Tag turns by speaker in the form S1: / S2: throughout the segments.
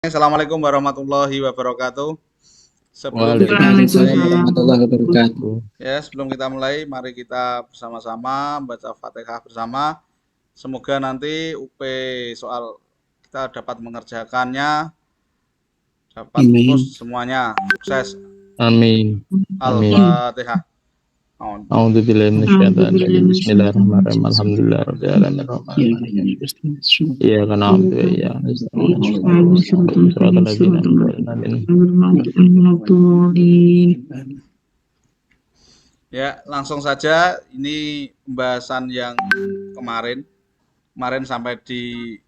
S1: Assalamualaikum warahmatullahi wabarakatuh.
S2: Waalaikumsalam warahmatullahi wabarakatuh.
S1: Sebelum kita mulai, mari kita bersama-sama baca Fatihah bersama. Semoga nanti UP soal kita dapat mengerjakannya, dapat lulus semuanya, sukses.
S2: Amin.
S1: Al-Fatihah.
S2: A'udzubillahi minasyaitonir rajim. Bismillahirrahmanirrahim. Alhamdulillahirabbil alamin. Iyyaka na'budu wa iyyaka nasta'in. Shiratal ladzina an'amta 'alaihim.
S1: Ya, langsung saja. Ini pembahasan yang kemarin sampai di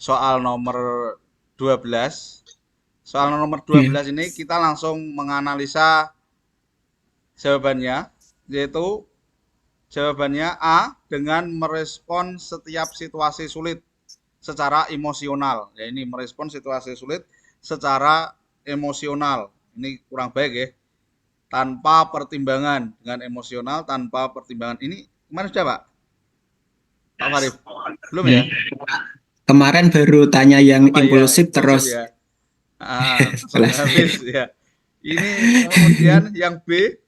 S1: soal nomor 12. Soal nomor 12 ini kita langsung menganalisa jawabannya, yaitu jawabannya A, dengan merespon setiap situasi sulit secara emosional. Ya, ini merespon situasi sulit secara emosional. Ini kurang baik ya. Tanpa pertimbangan, dengan emosional tanpa pertimbangan. Ini kemarin sudah Pak? Pak Farif? Belum ya?
S2: Kemarin baru tanya yang impulsif terus.
S1: Ya. Habis ya. Ini kemudian yang B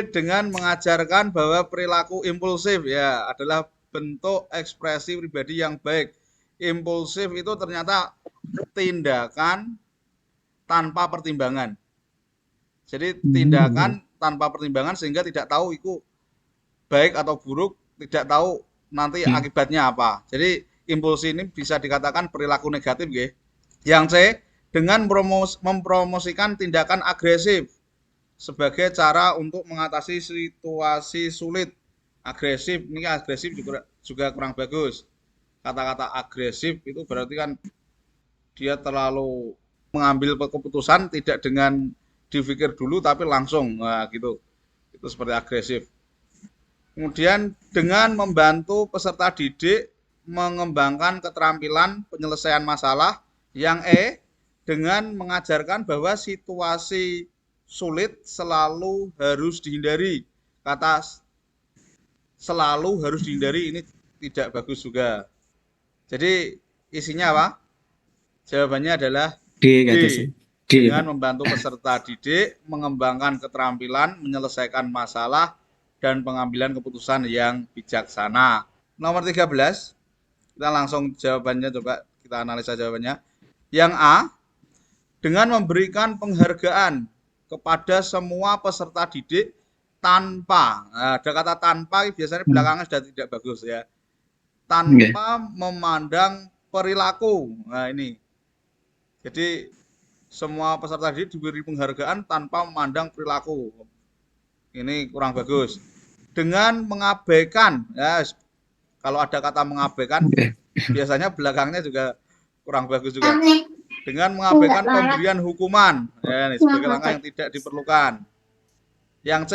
S1: dengan mengajarkan bahwa perilaku impulsif ya adalah bentuk ekspresi pribadi yang baik. Impulsif itu ternyata tindakan tanpa pertimbangan. Jadi tindakan tanpa pertimbangan sehingga tidak tahu itu baik atau buruk, tidak tahu nanti akibatnya apa. Jadi impulsif ini bisa dikatakan perilaku negatif ya. Yang C, dengan mempromosikan tindakan agresif sebagai cara untuk mengatasi situasi sulit. Agresif, ini agresif juga kurang bagus. Kata-kata agresif itu berarti kan dia terlalu mengambil keputusan tidak dengan dipikir dulu tapi langsung, nah gitu. Itu seperti agresif. Kemudian dengan membantu peserta didik mengembangkan keterampilan penyelesaian masalah. Yang E, dengan mengajarkan bahwa situasi sulit selalu harus dihindari. Kata selalu harus dihindari ini tidak bagus juga. Jadi isinya apa? Jawabannya adalah D. Dengan membantu peserta didik mengembangkan keterampilan menyelesaikan masalah dan pengambilan keputusan yang bijaksana. Nomor 13, kita langsung jawabannya, coba kita analisa jawabannya. Yang A, dengan memberikan penghargaan kepada semua peserta didik tanpa, nah, ada kata tanpa biasanya belakangnya sudah tidak bagus ya, tanpa memandang perilaku. Nah ini, jadi semua peserta didik diberi penghargaan tanpa memandang perilaku. Ini kurang bagus. Dengan mengabaikan, ya kalau ada kata mengabaikan biasanya belakangnya juga kurang bagus juga. Dengan mengabaikan pemberian hukuman, ya, ini sebagai langkah yang tidak diperlukan. Yang C,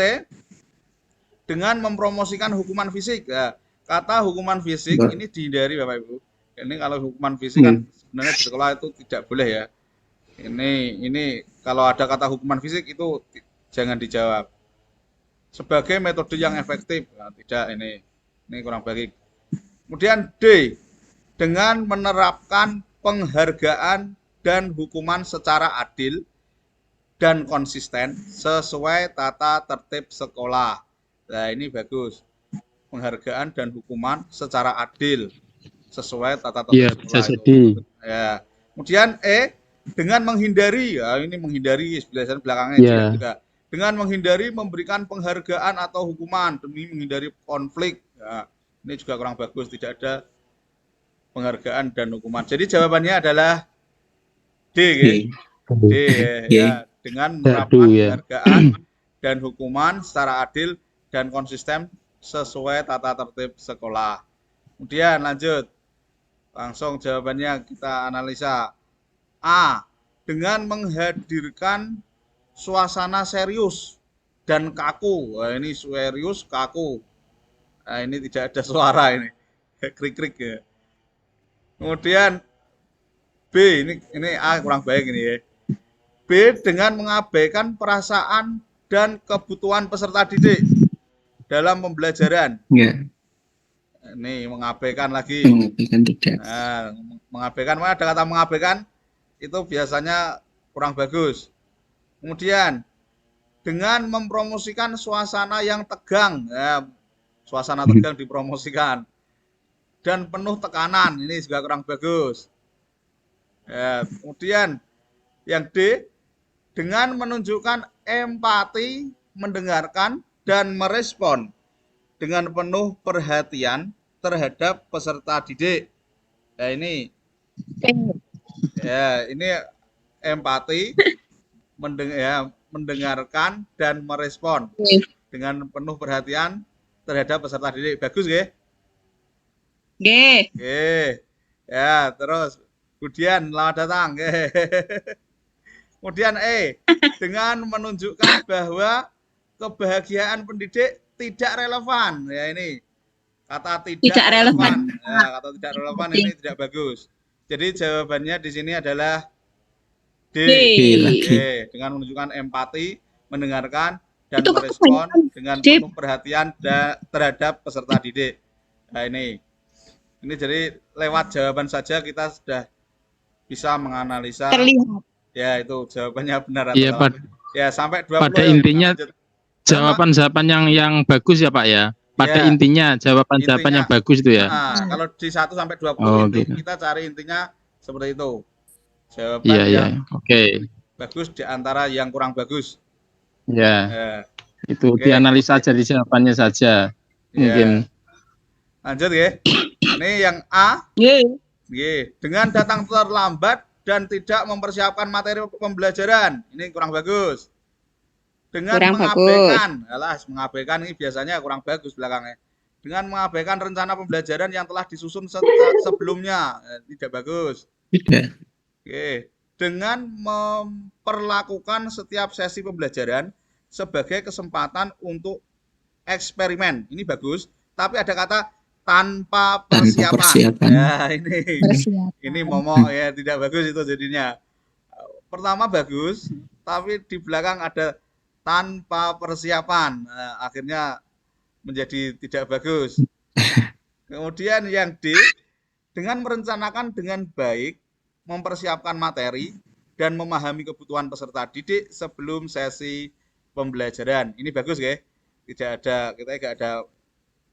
S1: dengan mempromosikan hukuman fisik. Ya, kata hukuman fisik ini dihindari Bapak Ibu. Ini kalau hukuman fisik kan sebenarnya di sekolah itu tidak boleh ya. Ini kalau ada kata hukuman fisik itu jangan dijawab. Sebagai metode yang efektif, nah, tidak, ini kurang baik. Kemudian D, dengan menerapkan penghargaan dan hukuman secara adil dan konsisten sesuai tata tertib sekolah. Nah ini bagus, penghargaan dan hukuman secara adil sesuai tata tertib sekolah itu. Ya. Kemudian E, dengan menghindari, ya ini menghindari biasanya belakangnya juga. Dengan menghindari memberikan penghargaan atau hukuman demi menghindari konflik. Ya, ini juga kurang bagus, tidak ada penghargaan dan hukuman. Jadi jawabannya adalah D, ya, dengan menerapkan penghargaan dan hukuman secara adil dan konsisten sesuai tata tertib sekolah. Kemudian lanjut, langsung jawabannya kita analisa. A, dengan menghadirkan suasana serius dan kaku. Nah, ini serius kaku. Nah, ini tidak ada suara ini, krik-krik ya. Kemudian B, ini A kurang baik ini ya. B, dengan mengabaikan perasaan dan kebutuhan peserta didik dalam pembelajaran. Ini mengabaikan lagi.
S2: Mengabaikan tidak.
S1: Nah, mengabaikan, mana ada kata mengabaikan? itu biasanya kurang bagus. Kemudian dengan mempromosikan suasana yang tegang, ya, suasana tegang dipromosikan dan penuh tekanan, ini juga kurang bagus. Ya, kemudian yang D, dengan menunjukkan empati, mendengarkan dan merespon dengan penuh perhatian terhadap peserta didik. Ya ini empati, mendengarkan dan merespon dengan penuh perhatian terhadap peserta didik. Bagus ya?
S2: G.
S1: Oke. Ya, terus kemudian selamat datang. Kemudian E, dengan menunjukkan bahwa kebahagiaan pendidik tidak relevan. Ya ini kata tidak relevan. Ya, kata tidak relevan ini tidak bagus. Jadi jawabannya di sini adalah D. Dengan menunjukkan empati, mendengarkan dan merespon dengan penuh perhatian terhadap peserta didik. Nah ini jadi lewat jawaban saja kita sudah bisa menganalisa.
S2: Terlihat.
S1: Ya itu jawabannya benar atau
S3: Iya,
S1: salah. Ya sampai 20.
S3: Pada intinya jawaban-jawaban yang bagus ya Pak ya. Pada intinya jawaban-jawaban yang bagus itu ya.
S1: Kalau di 1 sampai 20
S3: gitu.
S1: kita cari intinya seperti itu. Jawaban yang bagus di antara yang kurang bagus.
S3: Ya. Itu dianalisa aja di jawabannya saja. Mungkin.
S1: Lanjut ya. Ini yang A. Dengan datang terlambat dan tidak mempersiapkan materi pembelajaran. Ini kurang bagus. Dengan mengabaikan ini biasanya kurang bagus belakangnya. Dengan mengabaikan rencana pembelajaran yang telah disusun sebelumnya, tidak bagus. Dengan memperlakukan setiap sesi pembelajaran sebagai kesempatan untuk eksperimen. Ini bagus, tapi ada kata tanpa persiapan. Ya, ini momok ya, tidak bagus itu jadinya. Pertama bagus, tapi di belakang ada tanpa persiapan. Nah, akhirnya menjadi tidak bagus. Kemudian yang D, dengan merencanakan dengan baik, mempersiapkan materi dan memahami kebutuhan peserta didik sebelum sesi pembelajaran. Ini bagus ya. Kita tidak ada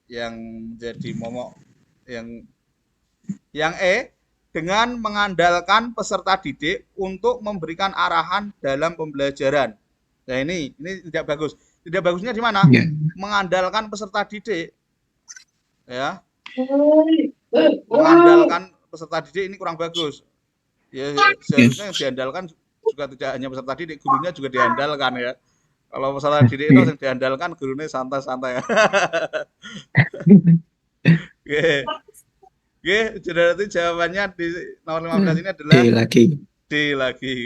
S1: yang menjadi momok. Yang E, dengan mengandalkan peserta didik untuk memberikan arahan dalam pembelajaran. Nah ini tidak bagus. Tidak bagusnya di mana? Mengandalkan peserta didik. Ya. Mengandalkan peserta didik ini kurang bagus. Ya seharusnya yang diandalkan juga tidak hanya peserta didik, gurunya juga diandalkan ya. Kalau peserta didik itu yang diandalkan, gurunya santai-santai ya. Jadi jawabannya di nomor 15 ini adalah D lagi.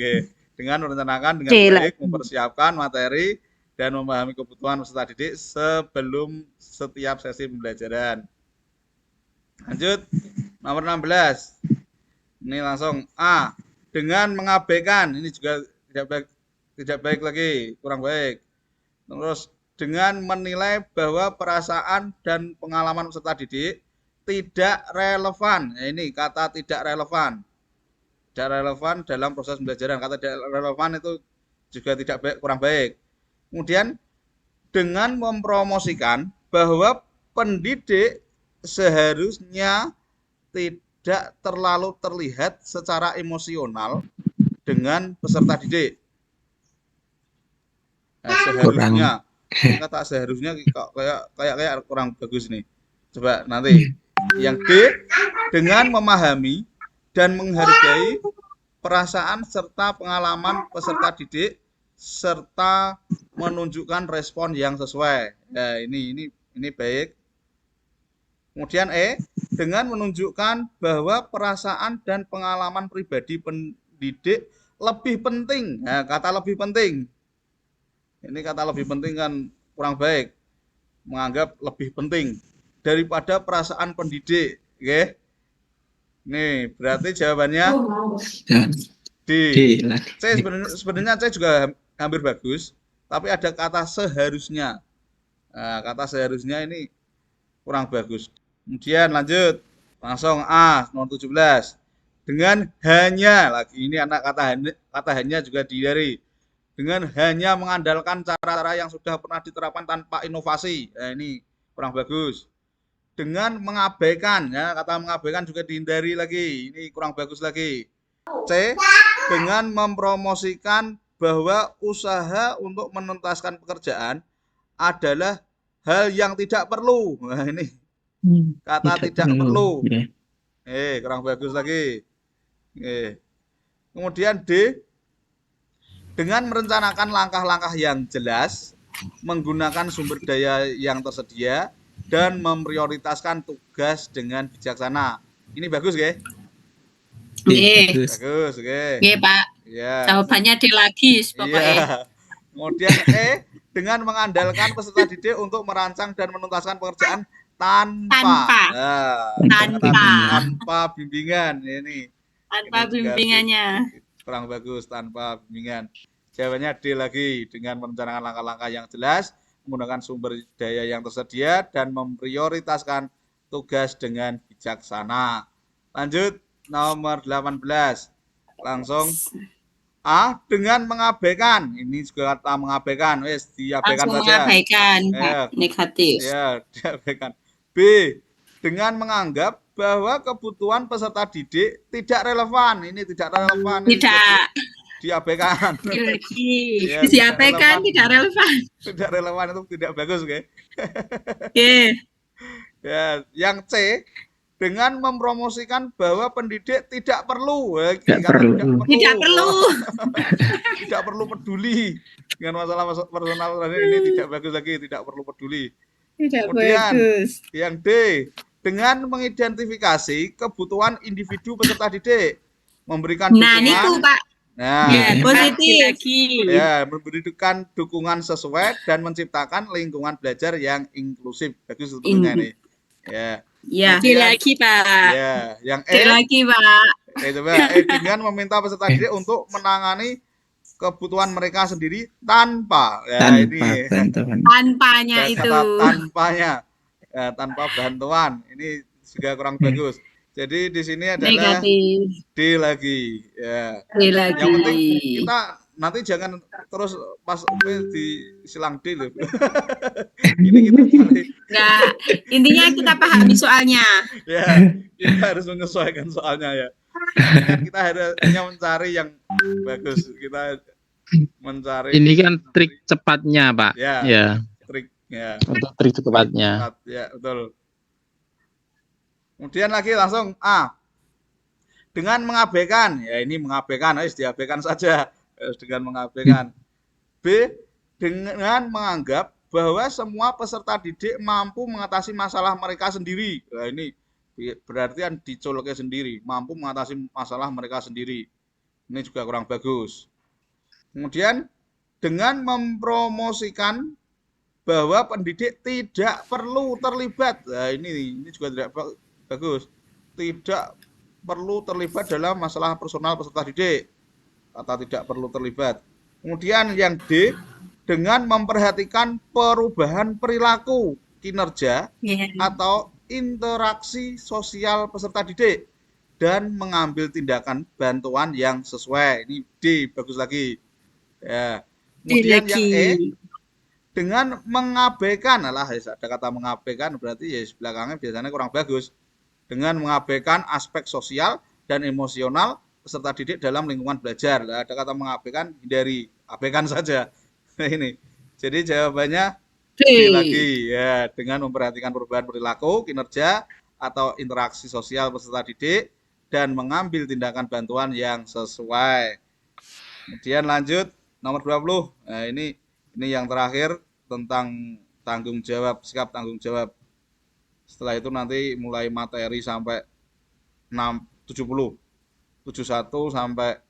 S1: Dengan merencanakan dengan baik, mempersiapkan materi dan memahami kebutuhan peserta didik sebelum setiap sesi pembelajaran. Lanjut, nomor 16. Ini langsung A. Dengan mengabaikan, ini juga tidak baik lagi, kurang baik. Terus dengan menilai bahwa perasaan dan pengalaman peserta didik tidak relevan. Nah, ini kata tidak relevan. Tidak relevan dalam proses pembelajaran. Kata tidak relevan itu juga tidak baik, kurang baik. Kemudian dengan mempromosikan bahwa pendidik seharusnya tidak terlalu terlihat secara emosional dengan peserta didik. Nah, seharusnya kata seharusnya kayak kurang bagus nih. Coba nanti yang D, dengan memahami dan menghargai perasaan serta pengalaman peserta didik serta menunjukkan respon yang sesuai. Nah, ini baik. Kemudian E, dengan menunjukkan bahwa perasaan dan pengalaman pribadi pendidik lebih penting. Nah, kata lebih penting. Ini kata lebih penting kan kurang baik. Menganggap lebih penting daripada perasaan pendidik. Oke. Nih, berarti jawabannya D. Sebenarnya C juga hampir bagus, tapi ada kata seharusnya. Nah, kata seharusnya ini kurang bagus. Kemudian lanjut, langsung A, nomor 17. dengan hanya lagi ini anak kata hanya juga dihindari. Dengan hanya mengandalkan cara-cara yang sudah pernah diterapkan tanpa inovasi. Nah, ini kurang bagus. Dengan mengabaikan, ya kata mengabaikan juga dihindari lagi. Ini kurang bagus lagi. C. Dengan mempromosikan bahwa usaha untuk menuntaskan pekerjaan adalah hal yang tidak perlu. Nah, ini kata tidak perlu. Kurang bagus lagi. Kemudian D. Dengan merencanakan langkah-langkah yang jelas, menggunakan sumber daya yang tersedia, dan memprioritaskan tugas dengan bijaksana. Ini bagus, ya?
S2: Bagus.
S1: Bagus, oke.
S4: Nggih, Pak.
S1: Ya.
S4: Jawabannya D lagi pokoknya.
S1: Iya. Kemudian E, dengan mengandalkan peserta didik untuk merancang dan menuntaskan pekerjaan tanpa bimbingan. Ini
S4: Tanpa
S1: ini juga
S4: bimbingannya.
S1: kurang bagus, tanpa bimbingan. Jawabannya D lagi, dengan merencanakan langkah-langkah yang jelas, menggunakan sumber daya yang tersedia, dan memprioritaskan tugas dengan bijaksana. Lanjut, nomor 18. Langsung A, dengan mengabaikan. Ini juga kata mengabaikan, wes diabaikan
S4: Langsung
S1: saja.
S4: mengabaikan,
S1: Ya.
S4: negatif.
S1: Ya, diabaikan. B, dengan menganggap bahwa kebutuhan peserta didik tidak relevan. Ini tidak relevan. Ini
S4: Tidak.
S1: diabaikan.
S4: Lagi.
S1: Ya,
S4: Diabaikan, tidak relevan.
S1: Tidak relevan itu tidak bagus, oke.
S4: Oke.
S1: Ya, yang C, dengan mempromosikan bahwa pendidik tidak perlu.
S2: Tidak perlu.
S4: Tidak perlu.
S1: Tidak perlu peduli dengan masalah personal ini tidak bagus lagi, tidak perlu peduli.
S4: Tidak
S1: Kemudian,
S4: bagus.
S1: Yang D, dengan mengidentifikasi kebutuhan individu peserta didik, memberikan
S4: Nah,
S1: dukungan.
S4: itu Pak.
S1: Nah,
S4: Ya, positif lagi.
S1: ya, memberikan dukungan sesuai dan menciptakan lingkungan belajar yang inklusif. Bagus sebetulnya ini. Ya.
S4: Ya.
S1: Kemudian-
S4: lagi Pak.
S1: Ya, yang E,
S4: Lagi Pak.
S1: coba dengan meminta peserta didik untuk menangani kebutuhan mereka sendiri tanpa. Ya,
S2: Tanpa
S1: ini
S2: bantuan.
S4: Tanpanya
S1: kata
S4: itu.
S1: tanpanya. Ya, tanpa bantuan. Ini juga kurang bagus. Jadi di sini adalah
S4: Negatif.
S1: D lagi. Ya.
S4: Lagi.
S1: Yang penting kita nanti jangan terus pas di silang D loh. Ini kita cari,
S4: Nah, intinya kita pahami soalnya.
S1: ya, kita harus menyesuaikan soalnya ya. Kita hanya mencari yang bagus. Kita mencari
S3: Ini kan trik cepatnya, Pak.
S1: Ya.
S3: Ya,
S1: trik ya.
S3: untuk trik cepatnya.
S1: Ya, betul. Kemudian lagi langsung A. Dengan mengabaikan, ya ini mengabaikan, harus diabaikan saja. Dengan mengabaikan. B. Dengan menganggap bahwa semua peserta didik mampu mengatasi masalah mereka sendiri. Nah, ini berarti kan dicoloknya sendiri, mampu mengatasi masalah mereka sendiri. Ini juga kurang bagus. Kemudian dengan mempromosikan bahwa pendidik tidak perlu terlibat. Nah, ini juga tidak bagus. Tidak perlu terlibat dalam masalah personal peserta didik. Kata tidak perlu terlibat. Kemudian yang D, dengan memperhatikan perubahan perilaku, kinerja, atau interaksi sosial peserta didik dan mengambil tindakan bantuan yang sesuai. Ini D, bagus lagi. Ya. Kemudian yang E, dengan mengabaikan, ada kata mengabaikan berarti ya belakangnya biasanya kurang bagus. Dengan mengabaikan aspek sosial dan emosional peserta didik dalam lingkungan belajar. Ada kata mengabaikan, hindari, abaikan saja. Ini. Jadi jawabannya D lagi ya, dengan memperhatikan perubahan perilaku, kinerja atau interaksi sosial peserta didik dan mengambil tindakan bantuan yang sesuai. Kemudian lanjut nomor 20. Nah, ini yang terakhir tentang tanggung jawab, sikap tanggung jawab. Setelah itu nanti mulai materi sampai 70. 71 sampai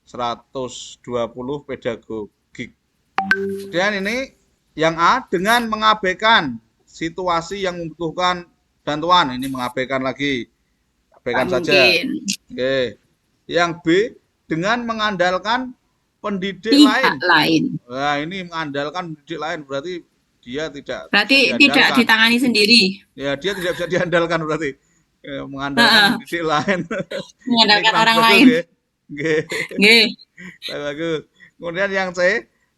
S1: 120 pedagogik. Kemudian ini yang A, dengan mengabaikan situasi yang membutuhkan bantuan. Ini mengabaikan lagi. Abaikan saja. Oke. Yang B, dengan mengandalkan pendidik lain. Nah, ini mengandalkan pendidik lain berarti dia tidak
S4: tidak ditangani sendiri.
S1: Ya, dia tidak bisa diandalkan berarti. Mengandalkan didik lain.
S4: Mengandalkan
S1: Ini kurang
S4: orang
S1: bagus,
S4: lain.
S1: ya. Nggih.
S4: Nggih.
S1: Bagus. Kemudian yang C,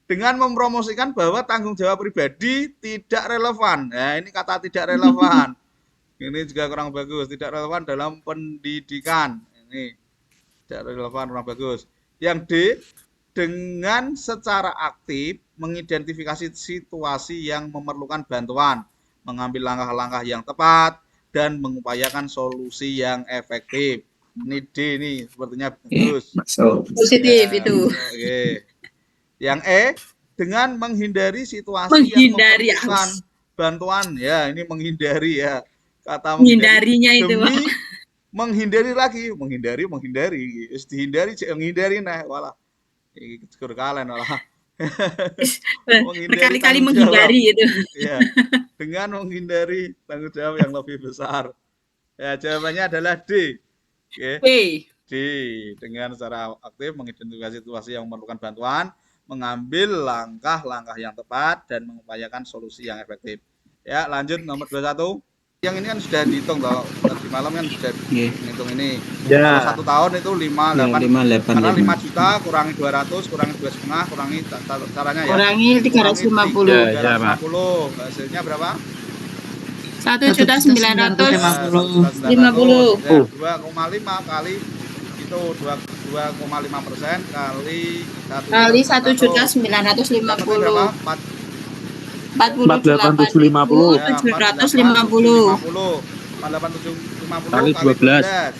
S1: dengan mempromosikan bahwa tanggung jawab pribadi tidak relevan. Nah, ini kata tidak relevan. Ini juga kurang bagus, tidak relevan dalam pendidikan. Ini tidak relevan, kurang bagus. Yang D, dengan secara aktif mengidentifikasi situasi yang memerlukan bantuan, mengambil langkah-langkah yang tepat, dan mengupayakan solusi yang efektif. Ini D nih, sepertinya bagus.
S2: Masuk.
S4: Positif
S1: Ya,
S4: itu.
S1: oke. Yang E, dengan menghindari situasi
S4: Menghindari,
S1: yang memerlukan bantuan. Ya, ini menghindari ya. Kata
S4: Menghindarinya itu.
S1: demi menghindari lagi, menghindari. Wis dihindari, cek menghindari nah, walah. Iki kegur kalen walah. Menghindari
S4: Berkali-kali
S1: tanggung jawab.
S4: menghindari itu.
S1: Ya, dengan menghindari tanggung jawab yang lebih besar. Ya, jawabannya adalah D. Oke.
S4: B.
S1: D, dengan secara aktif mengidentifikasi situasi yang memerlukan bantuan, mengambil langkah-langkah yang tepat, dan mengupayakan solusi yang efektif. Ya, lanjut nomor 21. Yang ini kan sudah dihitung toh. Tadi malam kan sudah
S2: Nggih.
S1: menghitung ini.
S3: Ya.
S1: Kalau 1 tahun itu 5, 8.
S2: 5, 8,
S1: Karena 5 juta kurangi 200, kurangi 2,5, kurangi caranya ya.
S4: Kurangi 350.
S3: Ya, Pak.
S1: 350. Hasilnya berapa?
S4: 1.950.
S1: 1.950. 2,5 kali itu 2,5% kali
S4: 1.950.
S1: berapa?
S3: 48,750.
S4: 750.
S1: 48,750
S3: Kali 12.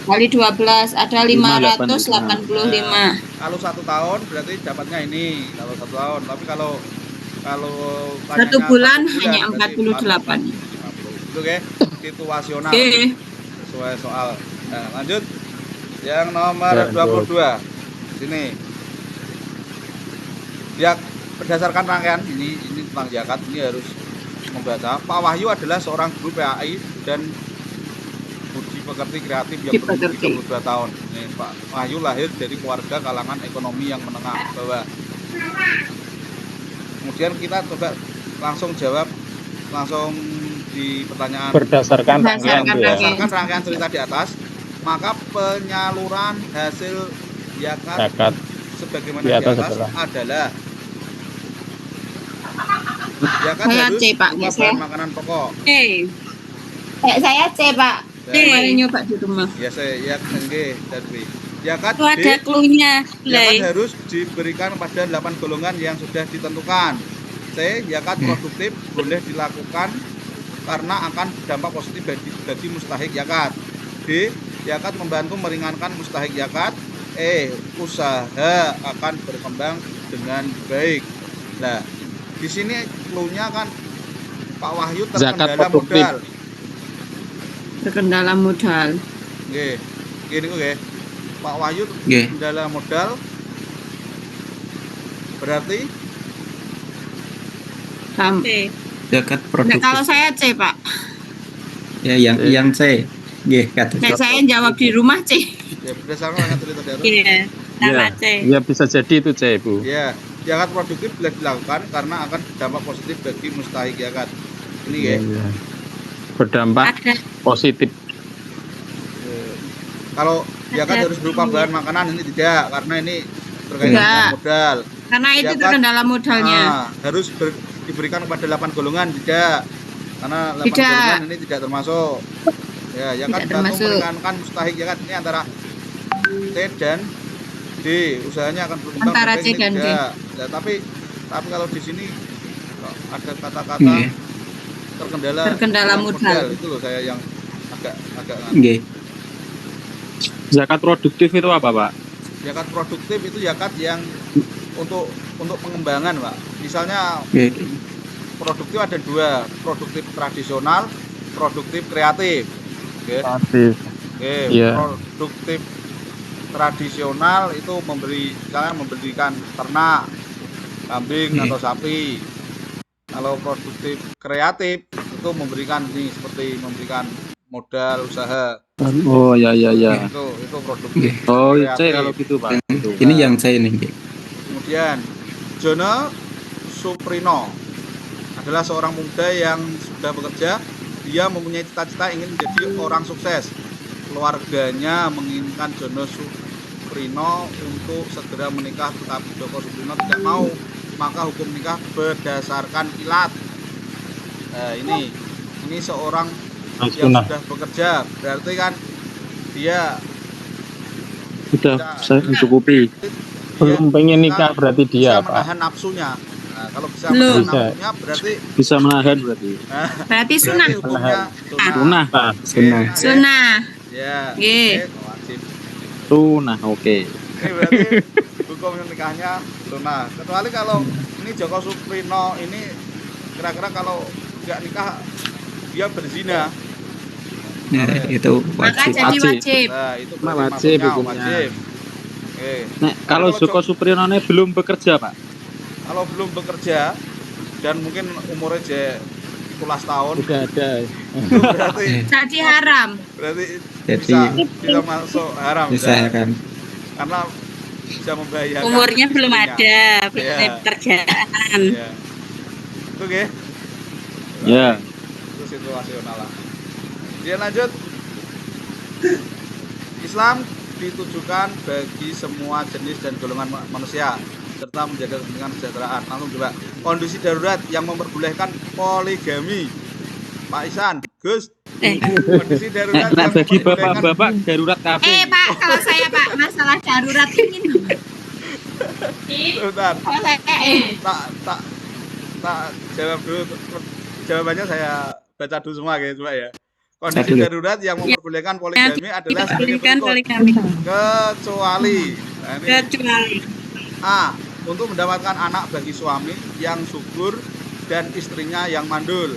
S4: Kali 12 ada 585.
S1: Kalau 1 tahun berarti dapatnya ini. Kalau 1 tahun. Tapi kalau
S4: 1 bulan hanya
S1: berarti
S4: 48.
S1: 50. Itu ya, situasional.
S4: Oke.
S1: Sesuai soal. Nah, lanjut. Yang nomor
S3: Ya,
S1: 22. Sini. Ya, berdasarkan rangkaian ini tentang zakat, ini harus membaca. Pak Wahyu adalah seorang guru PAI dan budi pekerti kreatif yang berumur 32 tahun. Ini Pak Wahyu lahir dari keluarga kalangan ekonomi yang menengah bawah. Kemudian kita coba langsung jawab langsung di pertanyaan.
S3: Berdasarkan rangkaian itu ya.
S1: Berdasarkan rangkaian cerita di atas, maka penyaluran hasil zakat
S3: Zakat
S1: sebagaimana
S3: di
S1: di
S3: atas
S1: atas adalah zakat
S4: Saya
S1: harus
S4: C, Pak.
S1: berupa
S4: Saya.
S1: bahan makanan pokok.
S4: Saya C, Pak.
S1: Ya.
S4: Kemarin nyoba di rumah.
S1: Ya saya ya nggih dari zakat
S4: Itu ada
S1: D,
S4: clue-nya.
S1: zakat harus diberikan pada 8 golongan yang sudah ditentukan. C, zakat produktif boleh dilakukan karena akan berdampak positif bagi mustahik zakat. D, zakat membantu meringankan mustahik zakat. E, usaha akan berkembang dengan baik. Nah, di sini clue-nya kan Pak Wahyu
S3: Zakat
S1: terkendala
S3: produktif.
S1: modal.
S4: Terkendala modal.
S1: Nggih. Gini kok nggih. Pak Wahyu
S2: Nggih.
S1: terkendala modal. Berarti
S4: Sampai.
S2: Zakat
S4: Nah,
S2: produktif.
S4: kalau saya C, Pak.
S2: Ya, yang C. Nggih, kata.
S4: Nek saya jawab di rumah C.
S1: ya berdasarkan rangkaian cerita di atas.
S4: Iya. Sama
S3: Ya,
S4: C.
S3: ya bisa jadi itu C, Bu.
S1: Ya, zakat produktif boleh dilakukan karena akan berdampak positif bagi mustahik zakat. Ini ya.
S3: Iya. Berdampak
S4: Ada.
S3: positif.
S1: Kalau zakat
S4: Ada.
S1: harus berupa bahan makanan ini tidak karena ini terkait
S4: Enggak.
S1: dengan modal.
S4: Karena itu
S1: Zakat,
S4: terkendala modalnya.
S1: harus diberikan kepada 8 golongan tidak. Karena 8
S4: Tidak.
S1: golongan ini tidak termasuk. Ya, zakat
S4: Tidak
S1: bantu
S4: termasuk.
S1: meringankan mustahik zakat ini antara C dan D. Usahanya akan berkembang
S4: Antara
S1: dengan
S4: C
S1: baik,
S4: dan
S1: ini
S4: D.
S1: tidak. Ya, tapi kalau di sini kok ada kata-kata
S2: Nggih.
S1: terkendala
S4: modal.
S1: Itu loh saya yang agak
S2: Nggih.
S3: Zakat produktif itu apa, Pak?
S1: zakat produktif itu zakat yang untuk pengembangan, Pak. Misalnya
S2: Nggih.
S1: produktif ada 2, produktif tradisional, produktif kreatif. Oke.
S3: Kreatif.
S1: Oke,
S3: Iya.
S1: produktif tradisional itu memberikan ternak, kambing
S2: Iya.
S1: atau sapi. Kalau produktif kreatif itu memberikan seperti memberikan modal usaha.
S3: Oh, ya.
S1: Itu produktif.
S2: Nggih.
S3: Oh, C
S1: kreatif.
S3: kalau gitu, Pak. Gitu.
S2: Ini yang saya ini. Nggih.
S1: Kemudian Jono Suprino adalah seorang muda yang sudah bekerja dia mempunyai cita-cita ingin menjadi orang sukses. Keluarganya menginginkan Jono Suprino untuk segera menikah, tetapi Joko Suprino tidak mau. Maka hukum nikah berdasarkan kilat. Nah, ini seorang yang sudah bekerja, berarti kan dia
S3: Sudah
S1: tidak
S3: mencukupi. Belum pengen nikah berarti dia
S1: bisa
S3: Pak.
S1: menahan nafsunya. Nah, kalau bisa
S4: Belum.
S1: menahan nafsunya berarti
S3: Bisa menahan berarti.
S4: Berarti sunah.
S1: hukumnya
S3: Sunah Pak.
S2: Sunnah.
S4: Sunah.
S1: Ya,
S4: Nggih.
S1: wajib.
S3: Sunah oke.
S1: Ini berarti hukum nikahnya sunnah. Kecuali kalau ini Joko Suprino ini kira-kira kalau nggak nikah dia berzina.
S2: Nah, itu
S4: Maka
S2: wajib.
S4: jadi wajib.
S1: Nah, itu
S3: Wajib
S1: berarti maksudnya
S3: hukumnya.
S1: wajib. Oke.
S3: Nah, kalau Joko Suprino ini belum bekerja Pak.
S1: Kalau belum bekerja dan mungkin umurnya 11 tahun,
S3: Udah ada.
S1: itu berarti
S4: Jadi haram.
S2: Jadi
S1: bisa masuk haram
S2: bisa
S1: ya.
S2: kan.
S1: Karena bisa membahayakan
S4: Umurnya belum
S1: istrinya.
S4: ada. Belum
S1: Iya.
S4: ada pekerjaan.
S1: Iya. Itu nggih.
S3: Ya.
S1: Itu situasional lah. Dia lanjut. Islam ditujukan bagi semua jenis dan golongan manusia serta menjaga kepentingan kesejahteraan. Langsung coba kondisi darurat yang memperbolehkan poligami. Pak Isan, Gus, kondisi darurat
S3: Nah,
S1: yang
S3: bagi
S1: memperbolehkan
S3: bapak-bapak darurat kafe.
S4: Pak, kalau saya Pak, masalah darurat ini.
S1: Sebentar,
S4: Kalau saya
S1: tak jawab dulu. Jawabannya saya baca dulu semua guys, Pak ya. Kondisi
S2: Dulu.
S1: darurat yang memperbolehkan poligami adalah sebagai
S4: berikan
S1: berikut.
S4: poligami.
S1: Kecuali nah ini
S4: Kecuali.
S1: A. Untuk mendapatkan anak bagi suami yang subur dan istrinya yang mandul.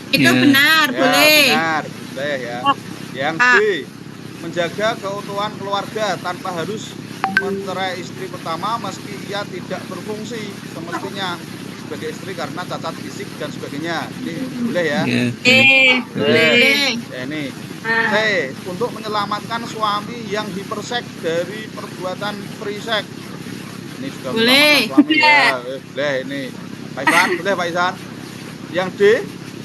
S4: Itu
S2: Ya.
S4: benar,
S1: Ya,
S4: boleh.
S1: benar, boleh ya. Yang B. Menjaga keutuhan keluarga tanpa harus mencerai istri pertama meski ia tidak berfungsi semestinya sebagai istri karena cacat fisik dan sebagainya. Ini boleh ya.
S2: Ya.
S4: Boleh.
S1: Ya, ini. C. Untuk menyelamatkan suami yang hiperseks dari perbuatan free sex. Ini juga
S4: Boleh.
S1: menyelamatkan suami ya. Boleh ini. Pak Isan, boleh Pak Isan. Yang D.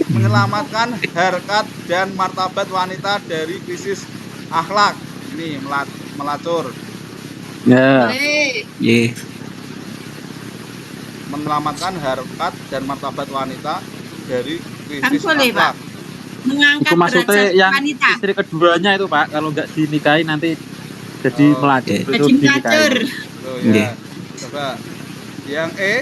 S1: Menyelamatkan harkat dan martabat wanita dari krisis akhlak. Ini melacur.
S3: Ya.
S4: Boleh.
S2: Ye.
S1: Menyelamatkan harkat dan martabat wanita dari
S4: Kan
S1: krisis
S4: boleh,
S1: akhlak.
S4: Mengangkat
S3: Itu maksudnya
S4: derajat
S3: yang
S4: wanita.
S3: istri keduanya itu Pak, kalau nggak dinikahi nanti jadi
S1: Oh,
S3: melacur
S2: oke.
S3: itu
S4: Jadi melacur.
S3: dinikahi.
S1: Tuh,
S2: Nggih.
S1: ya. Coba. Yang E,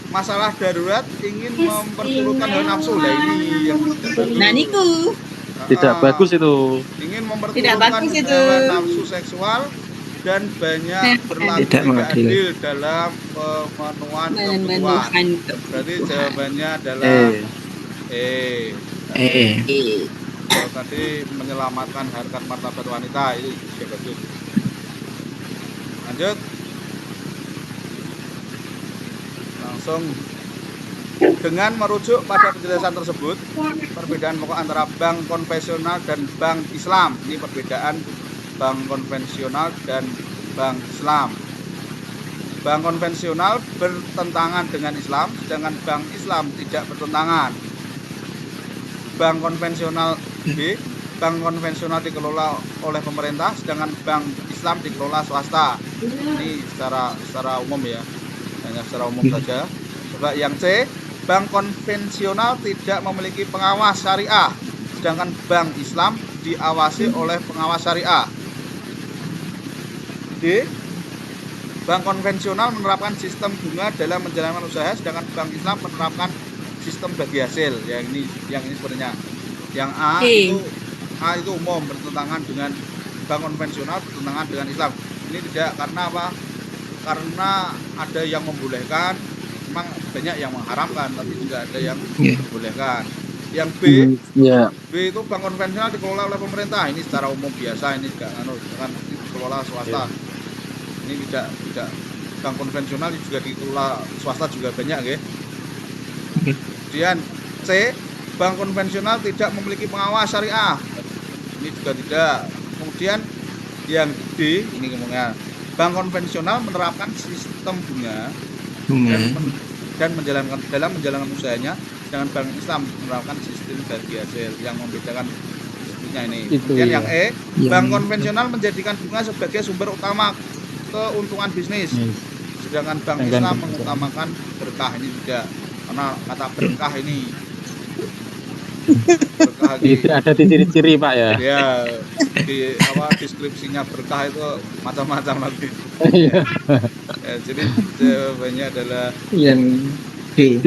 S1: masalah darurat ingin memperturutkan hawa nafsu. Lah ini yang tidak bagus.
S4: Nah, niku.
S3: Tidak bagus itu.
S1: Ingin
S4: Tidak
S1: memperturutkan
S4: bagus itu.
S1: hawa nafsu seksual dan banyak berlaku
S2: Tidak
S1: tidak
S2: mengadil.
S1: adil dalam pemenuhan kebutuhan.
S4: Menuhan
S1: Berarti jawabannya adalah
S3: Eh,
S1: Kalau tadi menyelamatkan harkat martabat wanita itu juga bagus. Lanjut. Langsung dengan merujuk pada penjelasan tersebut, perbedaan pokok antara bank konvensional dan bank Islam. Ini perbedaan bank konvensional dan bank Islam. Bank konvensional bertentangan dengan Islam, sedangkan bank Islam tidak bertentangan. Bank konvensional B, bank konvensional dikelola oleh pemerintah, sedangkan bank Islam dikelola swasta. Ini secara umum ya, hanya secara umum saja. Coba yang C, bank konvensional tidak memiliki pengawas syariah, sedangkan bank Islam diawasi oleh pengawas syariah. D, bank konvensional menerapkan sistem bunga dalam menjalankan usaha, sedangkan bank Islam menerapkan sistem bagi hasil. Yang ini sebenarnya. Yang A itu umum, bertentangan dengan bank konvensional, bertentangan dengan Islam. Ini tidak, karena apa? Karena ada yang membolehkan, memang banyak yang mengharamkan, tapi juga ada yang
S2: Ya.
S1: membolehkan. Yang B,
S3: ya.
S1: B itu bank konvensional dikelola oleh pemerintah. Ini secara umum biasa, ini juga kan dikelola swasta. Ini tidak bank konvensional juga dikelola swasta juga banyak ya. Kemudian C, bank konvensional tidak memiliki pengawas syariah. Ini juga tidak. Kemudian yang D, ini ngomongnya bank konvensional menerapkan sistem bunga
S2: Bunga.
S1: dan menjalankan usahanya, sedangkan bank Islam menerapkan sistem bagi hasil. Yang membedakan sistemnya ini.
S3: Itu
S1: Kemudian
S3: ya.
S1: yang E, bank konvensional menjadikan bunga sebagai sumber utama keuntungan bisnis, sedangkan bank Islam mengutamakan berkah. Ini juga karena kata berkah ini berkah
S3: Itu ada di ciri-ciri Pak ya.
S1: ya di deskripsinya berkah itu macam-macam lagi.
S3: Iya.
S1: Ya, jadi jawabannya adalah
S2: Yang D.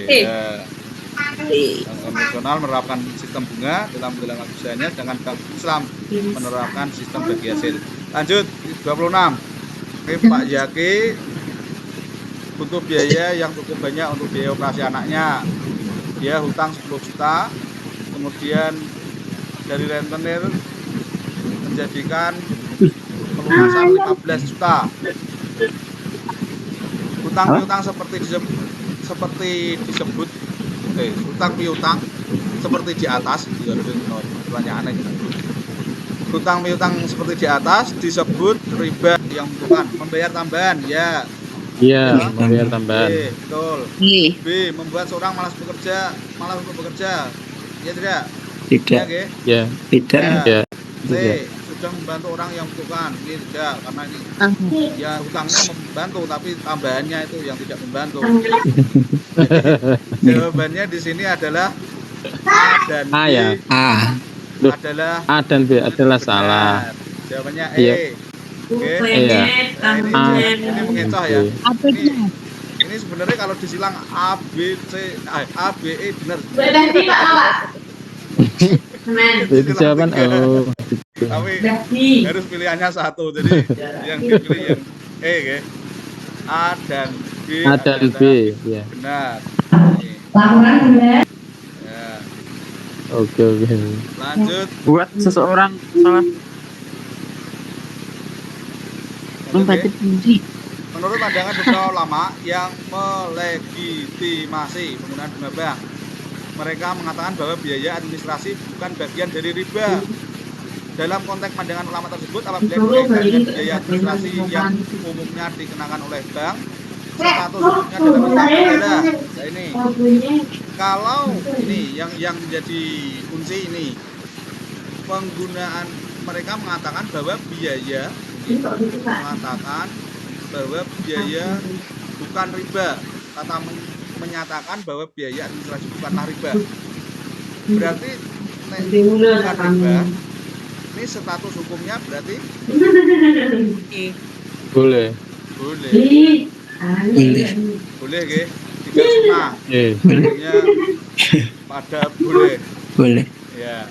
S1: ya. Bank konvensional menerapkan sistem bunga dalam menjalankan usahanya, sedangkan bank Islam menerapkan sistem bagi hasil. Lanjut 26. Oke, Pak Yaki butuh biaya yang cukup banyak untuk biaya operasi anaknya. Dia hutang 10 juta, kemudian dari rentenir menjadikan pelunasan 15 juta. Hutang piutang seperti disebut hutang piutang seperti di atas, pertanyaannya. Hutang piutang seperti di atas disebut riba yang bukan membayar tambahan, ya.
S3: Iya, membayar tambahan.
S1: B, betul. B, membuat seorang malas untuk bekerja. Ya tidak?
S2: Tidak.
S1: Ya, Ge?
S3: Ya,
S2: Tidak.
S3: ya.
S1: C, sudah membantu orang yang membutuhkan. Ini tidak, karena ini ya hutangnya membantu, tapi tambahannya itu yang tidak membantu. Jadi, jawabannya di sini adalah A dan B.
S3: A ya.
S2: A.
S3: Loh,
S1: Adalah
S3: A dan B adalah
S1: benar.
S3: salah.
S1: Jawabannya E.
S3: Iya.
S1: Oke.
S3: Iya.
S1: Nah, ini mengecoh ya.
S4: Apa itu?
S1: Ini sebenarnya kalau disilang A B E benar.
S3: Itu jawaban oh.
S1: Tapi harus pilihannya satu. Jadi yang dipilih yang E, ya. A dan B.
S3: A dan
S1: adalah
S3: B, ya.
S1: benar. Ya.
S3: Oke, oke.
S1: Lanjut.
S5: Buat seseorang salah
S1: Oke. Menurut pandangan beberapa ulama yang melegitimasi penggunaan bunga bank, mereka mengatakan bahwa biaya administrasi bukan bagian dari riba. Dalam konteks pandangan ulama tersebut, apabila berkaitan dengan biaya administrasi yang umumnya dikenakan oleh bank, status hukumnya dalam Islam adalah ini. Kalau ini yang menjadi kunci ini, penggunaan mereka mengatakan bahwa biaya bukan riba, kata menyatakan bahwa biaya administrasi bukanlah riba. Berarti bukan riba, ini status hukumnya berarti
S3: Boleh.
S1: boleh ge, tidak sunnah, artinya pada boleh, ya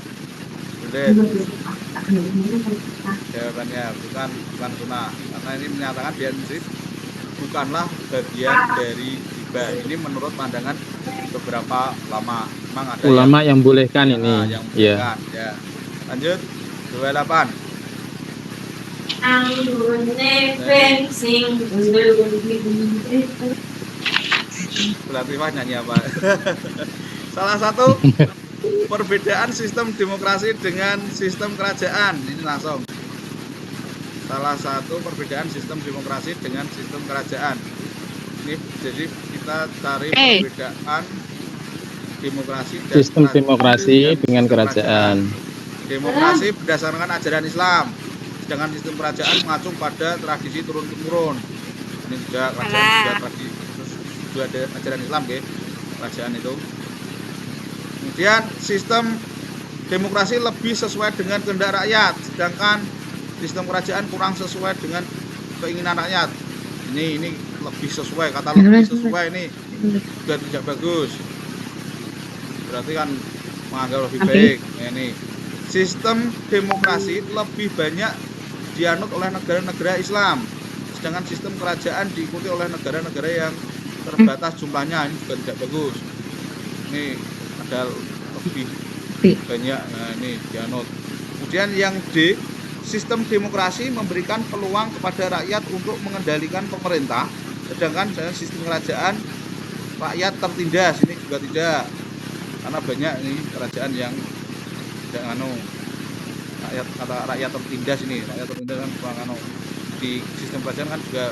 S1: boleh. Jawabannya bukan sunnah, karena ini menyatakan biaya administrasi bukanlah bagian dari riba. Ini menurut pandangan beberapa ulama. Memang ada
S3: Ulama yang bolehkan ini.
S1: yang
S3: Ya.
S1: bukan, ya. Lanjut 28. Berarti nyanyi apa? Salah satu perbedaan sistem demokrasi dengan sistem kerajaan. Ini langsung. Salah satu perbedaan sistem demokrasi dengan sistem kerajaan. Ini jadi kita cari perbedaan demokrasi dan
S3: Sistem demokrasi dengan
S1: sistem
S3: kerajaan.
S1: Demokrasi berdasarkan ajaran Islam, sedangkan sistem kerajaan mengacu pada tradisi turun-temurun. Ini juga kerajaan juga tradisi, terus juga ada ajaran Islam, ya, kerajaan itu. Kemudian sistem demokrasi lebih sesuai dengan kehendak rakyat, sedangkan sistem kerajaan kurang sesuai dengan keinginan rakyat. Ini lebih sesuai, kata lebih sesuai ini juga tidak bagus. Berarti kan menganggap lebih baik. Nah, ini sistem demokrasi lebih banyak dianut oleh negara-negara Islam, sedangkan sistem kerajaan diikuti oleh negara-negara yang terbatas jumlahnya. Ini juga tidak bagus. Ini ada lebih banyak, nah ini dianut. Kemudian yang D, sistem demokrasi memberikan peluang kepada rakyat untuk mengendalikan pemerintah, sedangkan sistem kerajaan rakyat tertindas. Ini juga tidak, karena banyak ini kerajaan yang tidak rakyat tertindas. Ini rakyat tertindas kan kurang di sistem kerajaan kan juga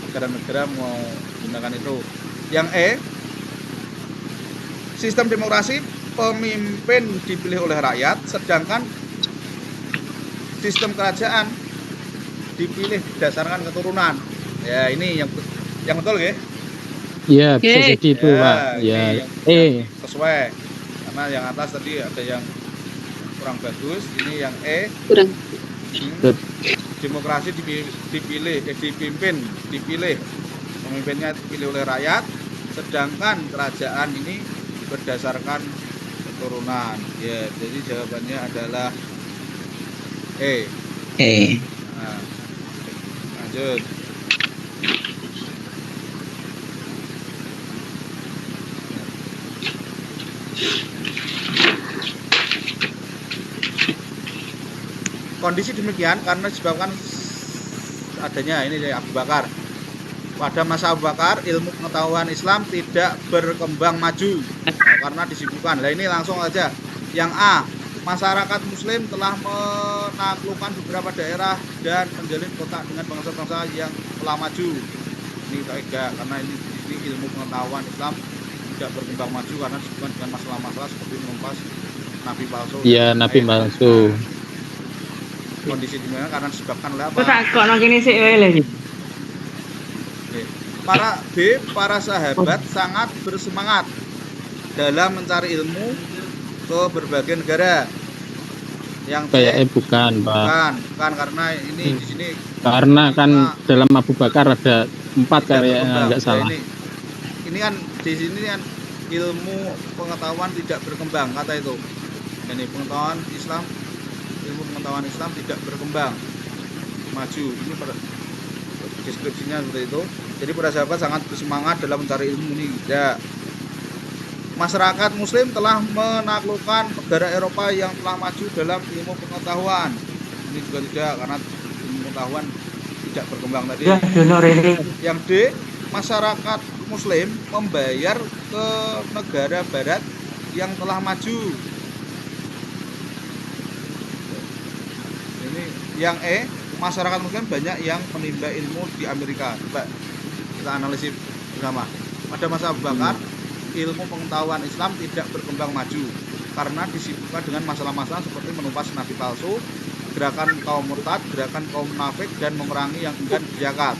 S1: negara-negara mau gunakan itu. Yang E, sistem demokrasi pemimpin dipilih oleh rakyat, sedangkan sistem kerajaan dipilih berdasarkan keturunan. Ya, ini yang betul ya.
S3: Iya, bisa jadi itu,
S1: Ya,
S3: Pak.
S1: ini
S3: Ya.
S1: yang sesuai. Karena yang atas tadi ada yang kurang bagus, ini yang E.
S2: Kurang.
S1: Demokrasi dipimpin, dipilih. Pemimpinnya dipilih oleh rakyat, sedangkan kerajaan ini berdasarkan keturunan. Ya, jadi jawabannya adalah E. Nah, lanjut. Kondisi demikian karena disebabkan adanya ini dari Abu Bakar. Pada masa Abu Bakar, ilmu pengetahuan Islam tidak berkembang maju karena disibukkan. Nah, ini langsung aja. Yang A, masyarakat Muslim telah menaklukkan beberapa daerah dan menjalin kontak dengan bangsa-bangsa yang telah maju. Ini kaidah karena ini ilmu pengetahuan Islam tidak berkembang maju karena disibukkan dengan masalah-masalah seperti menumpas nabi palsu.
S3: Iya, nabi palsu.
S1: Kondisi di mana karena disebabkan oleh apa? Para sahabat sangat bersemangat dalam mencari ilmu ke berbagai negara. Yang
S3: bukan, Pak.
S1: Bukan karena ini di sini.
S3: Karena kan dalam Abu Bakar ada 4 karya yang enggak salah.
S1: Ini kan di sini kan ilmu pengetahuan tidak berkembang kata itu. Ini ilmu pengetahuan Islam tidak berkembang maju. Ini deskripsinya seperti itu. Jadi para sahabat sangat bersemangat dalam mencari ilmu ini. Ya. Masyarakat Muslim telah menaklukkan negara Eropa yang telah maju dalam ilmu pengetahuan. Ini juga tidak karena ilmu pengetahuan tidak berkembang tadi. Yang D, masyarakat Muslim membayar ke negara Barat yang telah maju. Ini yang E, masyarakat Muslim banyak yang menimba ilmu di Amerika. Coba kita analisis bersama. Pada masa Abu Bakar, ilmu pengetahuan Islam tidak berkembang maju karena disibukkan dengan masalah-masalah seperti menumpas nabi palsu, gerakan kaum murtad, gerakan kaum munafik, dan memerangi yang enggan berzakat.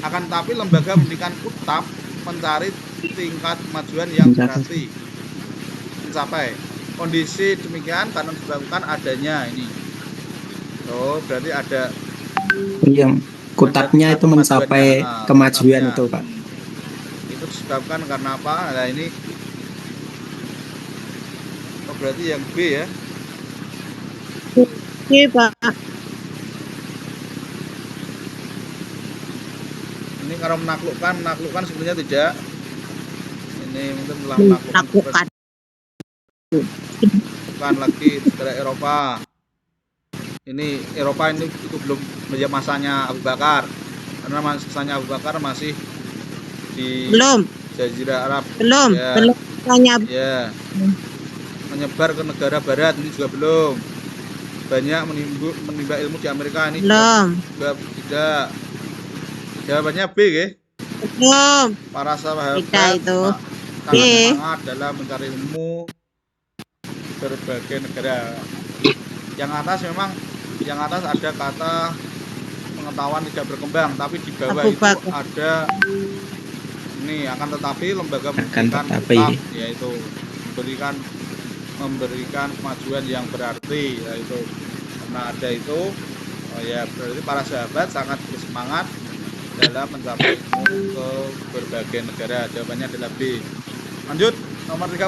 S1: Akan tetapi lembaga pendidikan Kutab mencari tingkat kemajuan yang berarti mencapai. Kondisi demikian karena disebabkan adanya ini. Oh, berarti ada
S6: yang Kutabnya itu mencapai kemajuan itu, Pak.
S1: Itu disebabkan karena apa? Nah, ini berarti yang B ya.
S2: Iya, Pak.
S1: Ini kalau menaklukkan sebenarnya tidak. Ini mungkin telah menaklukkan bukan lagi negara Eropa. Ini Eropa ini itu belum menjadi masanya Abu Bakar. Karena masanya Abu Bakar masih di Jazirah Arab.
S2: Belum
S1: Ya. Menyebar ke negara barat ini juga belum. Banyak menimba ilmu di Amerika ini juga tidak. Jawabannya B ya.
S2: Belum.
S1: Para sahabat
S2: Tidak itu.
S1: sangat semangat dalam mencari ilmu berbagai negara. Yang atas ada kata pengetahuan tidak berkembang, tapi di bawah itu ada ini akan tetapi lembaga pendidikan tetap yaitu memberikan kemajuan yang berarti, yaitu karena ada itu ya berarti para sahabat sangat bersemangat dalam mencapai ilmu ke berbagai negara. Jawabannya adalah B. Lanjut nomor 30.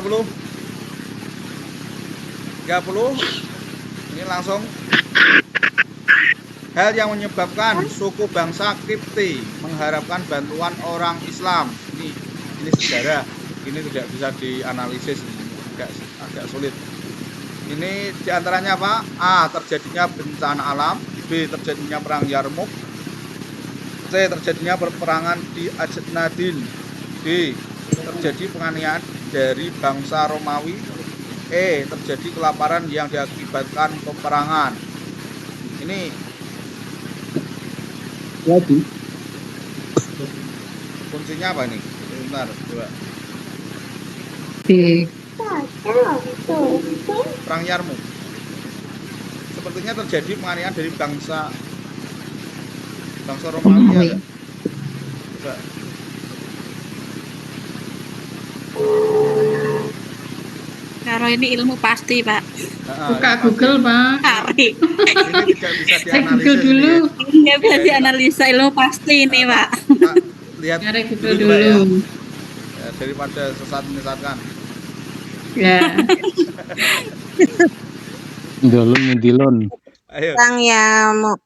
S1: Ini langsung hal yang menyebabkan suku bangsa Kipti mengharapkan bantuan orang Islam. Ini sejarah. Ini tidak bisa dianalisis, agak sulit. Ini diantaranya apa? A. Terjadinya bencana alam. B. Terjadinya perang Yarmuk. C. Terjadinya peperangan di Ajnadin. D. Terjadi penganiayaan dari bangsa Romawi. E. Terjadi kelaparan yang diakibatkan peperangan. Ini kuncinya apa ini? Bentar, coba.
S2: B.
S1: Perang Yarmuk. Sepertinya terjadi penganiayaan dari bangsa Romawi ya. Coba.
S4: Kalau ini ilmu pasti, Pak.
S2: Buka Google, Pak.
S4: Hari.
S1: Ini tidak bisa
S2: Saya
S1: dianalisis.
S2: Google dulu.
S4: Nggak bisa dianalisa ilmu pasti ini, Pak.
S1: Pak, lihat
S2: Nyari Google
S1: dulu, Mbak, ya.
S2: dulu.
S1: Ya, daripada sesat menyesatkan.
S2: Ya.
S3: Dilon.
S1: Ayo,
S4: Perang Yarmuk.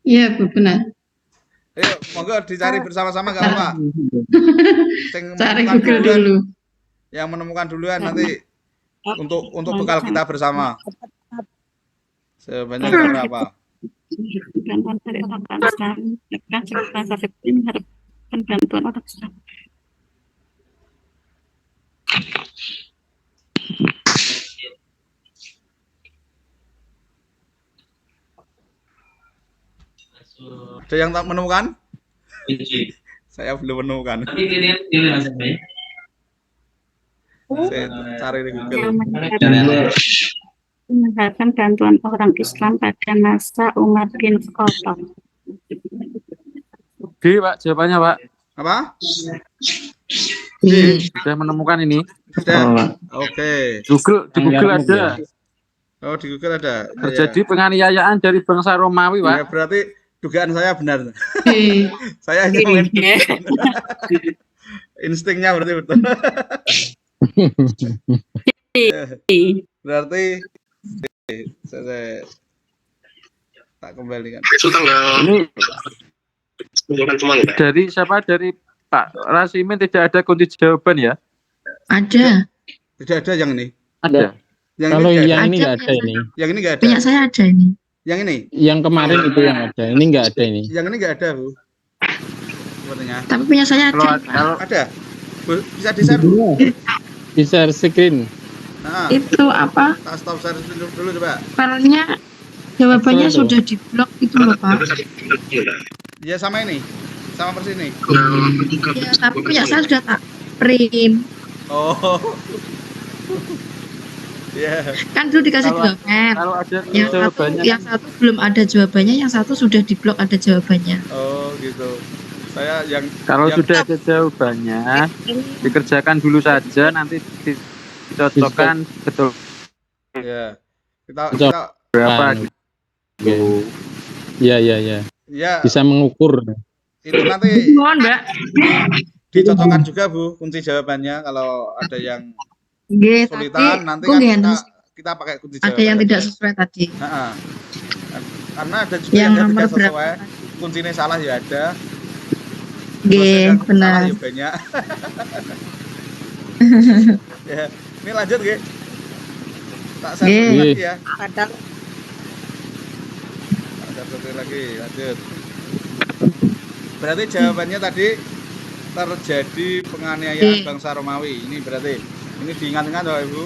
S2: Iya, Bu, benar.
S1: ayo, monggo dicari bersama-sama nggak apa-apa. Sing
S2: Cari
S1: menemukan
S2: Google
S1: duluan,
S2: dulu.
S1: yang menemukan duluan nanti untuk bekal kita bersama. Sebanyak berapa?
S4: Bantuan orang Islam.
S1: Ada yang tak menemukan? Saya belum menemukan. Saya cari di Google.
S4: Meninggalkan bantuan orang Islam pada masa Umar bin Khattab.
S5: D, Pak, jawabannya, Pak.
S1: Apa?
S5: Sudah menemukan ini.
S1: Sudah. Oke.
S5: Di Google ada.
S1: Oh, di Google ada.
S5: Terjadi penganiayaan dari bangsa Romawi,
S1: Ya,
S5: Pak.
S1: berarti dugaan saya benar.
S2: Oke.
S1: Saya hanya menduga. Instingnya berarti betul. Berarti saya tak kembalikan.
S5: Ini dari siapa? Dari Pak Rasimin tidak ada kunci jawaban ya?
S2: Ada.
S1: Tidak ada yang ini.
S5: Ada.
S1: Yang
S3: Kalau
S1: ini nggak
S3: yang
S1: ada.
S3: ini nggak ada ini.
S1: Yang ini nggak ada.
S2: Punya saya ada ini.
S1: Yang ini.
S3: Yang kemarin itu yang ada. Ini nggak ada ini.
S1: Yang ini nggak ada, Bu. Sepertinya.
S2: Tapi punya saya ada.
S5: Kalau
S2: Pak.
S5: kalau
S1: Ada. Bu, bisa di-share, Bu.
S3: Di share screen.
S1: Nah,
S2: Itu apa?
S1: tak stop share dulu coba.
S2: Filenya jawabannya
S3: Betul.
S2: sudah diblok itu loh, Pak.
S1: Ya sama ini. Sama persis ini.
S2: Ya, tapi punya saya sudah tak print.
S1: Oh. Ya.
S2: Kan dulu dikasih
S5: Kalau-
S2: jawaban.
S5: kalau ada
S2: Yang satu,
S5: jawabannya
S2: yang satu belum ada jawabannya, yang satu sudah diblok ada jawabannya.
S1: Oh, gitu. Saya yang
S5: kalau
S1: yang-
S5: sudah ada jawabannya dikerjakan dulu saja, nanti dicocokkan betul
S1: ya. Kita
S5: berapa
S3: Anu.
S5: gitu.
S3: Oke. Ya, ya, ya.
S1: ya
S3: Bisa mengukur.
S1: itu nanti
S2: Mohon, Mbak.
S1: dicocokkan juga, Bu, kunci jawabannya kalau ada yang
S2: Nggih,
S1: kesulitan nanti
S2: kok
S1: kan
S2: nggih,
S1: kita pakai kunci
S2: ada
S1: jawaban.
S2: yang tidak sesuai tadi.
S1: Nah, karena ada juga
S2: Yang
S1: yang
S2: nomor
S1: tidak sesuai.
S2: berapa?
S1: Kuncinya salah ya ada.
S2: Nggih,
S1: Yang salah
S2: benar.
S1: ya banyak. Ya, ini lanjut, Ge. Tak share
S2: Nggih.
S1: lagi ya.
S4: Padahal
S1: Tak share lagi, lanjut. Berarti jawabannya tadi terjadi penganiayaan
S2: Nggih.
S1: bangsa Romawi. Ini berarti ini diingat-ingat Bapak Ibu.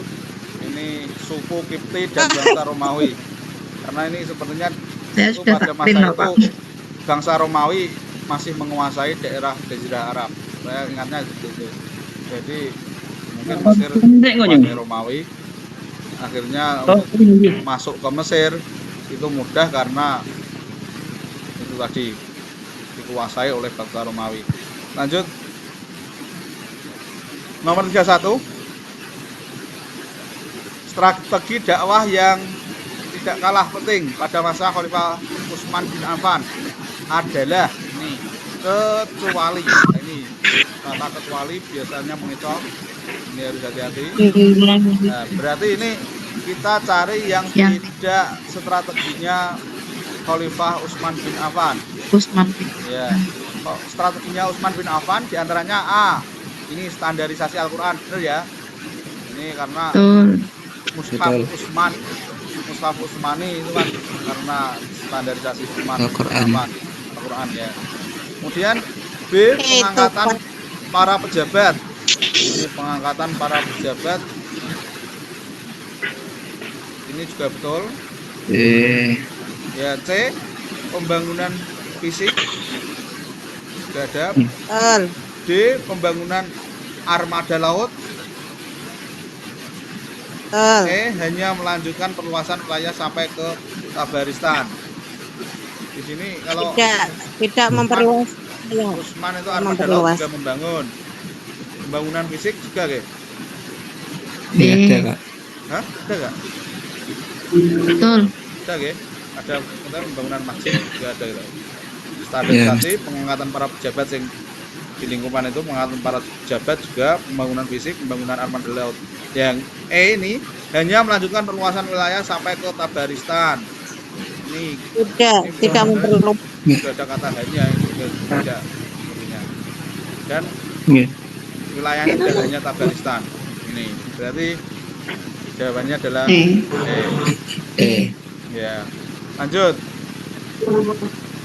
S1: Ini suku Kipti dan bangsa Romawi. Karena ini sepertinya
S2: Saya
S1: itu
S2: sudah
S1: pada
S2: tak
S1: masa
S2: print loh,
S1: itu
S2: Pak.
S1: bangsa Romawi masih menguasai daerah Jazirah Arab. Saya ingatnya gitu. Jadi mungkin Mesir sebagai Romawi akhirnya untuk masuk ke Mesir itu mudah karena itu tadi dikuasai oleh bangsa Romawi. Lanjut. Nomor 31. Strategi dakwah yang tidak kalah penting pada masa Khalifah Utsman bin Affan adalah ini kecuali. Nah, ini kata kecuali biasanya mengecoh. Ini harus hati-hati. Nah, berarti ini kita cari yang
S2: Yang-
S1: tidak strateginya Khalifah Utsman bin Affan.
S2: Usman.
S1: Ya. Kok strateginya Utsman bin Affan diantaranya A. Ini standarisasi Al-Quran, benar ya? Ini karena
S2: Betul.
S1: Mushaf Utsman, Mushaf Utsmani itu kan karena standarisasi Utsman bin
S6: Al-Quran.
S1: Affan, Al-Quran ya. Kemudian B, pengangkatan para pejabat. Ini pengangkatan para pejabat. Ini juga betul. Ya, C, pembangunan fisik. Sudah ada. D, pembangunan armada laut. hanya melanjutkan perluasan wilayah sampai ke Tabaristan. Di sini kalau
S2: tidak memperluas.
S1: Usman itu armada laut
S2: memperluas.
S1: juga membangun pembangunan fisik juga, Ge?
S6: Iya ada kak.
S1: Hah? Ada nggak?
S4: Betul.
S1: Ada, Ge? Ada pembangunan masjid juga ada gitu. Standarisasi pengangkatan para pejabat yang di lingkungan itu, pengangkatan para pejabat juga, pembangunan fisik, pembangunan armada laut. Yang ini hanya melanjutkan perluasan wilayah sampai ke Tabaristan. Ini
S2: Tidak memperluas.
S1: sudah ada kata hanya, ini sudah tidak sepertinya. Dan
S6: Iya.
S1: wilayahnya tidak hanya Tabaristan. Ini berarti jawabannya adalah ya. Lanjut.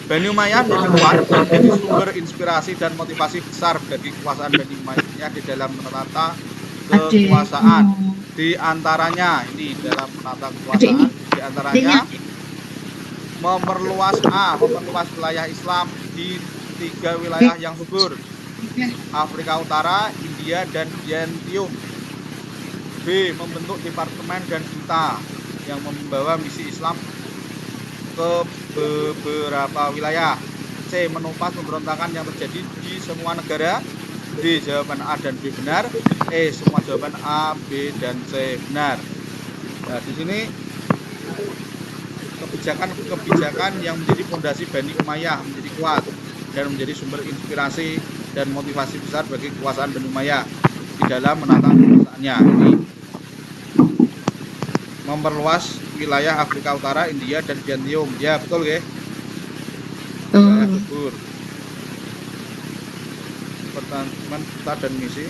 S1: Bani Umayyah menjadi kuat dan menjadi sumber inspirasi dan motivasi besar bagi kekuasaan Bani Umayyah di dalam menata kekuasaan. Di antaranya ini dalam menata kekuasaan, di antaranya memperluas wilayah Islam di 3 wilayah yang subur: Afrika Utara, India, dan Byzantium. B. Membentuk departemen dan duta yang membawa misi Islam ke beberapa wilayah. C. Menumpas pemberontakan yang terjadi di semua negara. D. Jawaban A dan B benar. E. Semua jawaban A, B, dan C benar. Nah, di sini kebijakan yang menjadi fondasi Bani Umayyah menjadi kuat dan menjadi sumber inspirasi dan motivasi besar bagi kekuasaan Bani Umayyah di dalam menata kekuasaannya. Ini memperluas wilayah Afrika Utara, India, dan Byzantium. Ya, betul ya. Wilayah subur. Pertahanan kita dan misi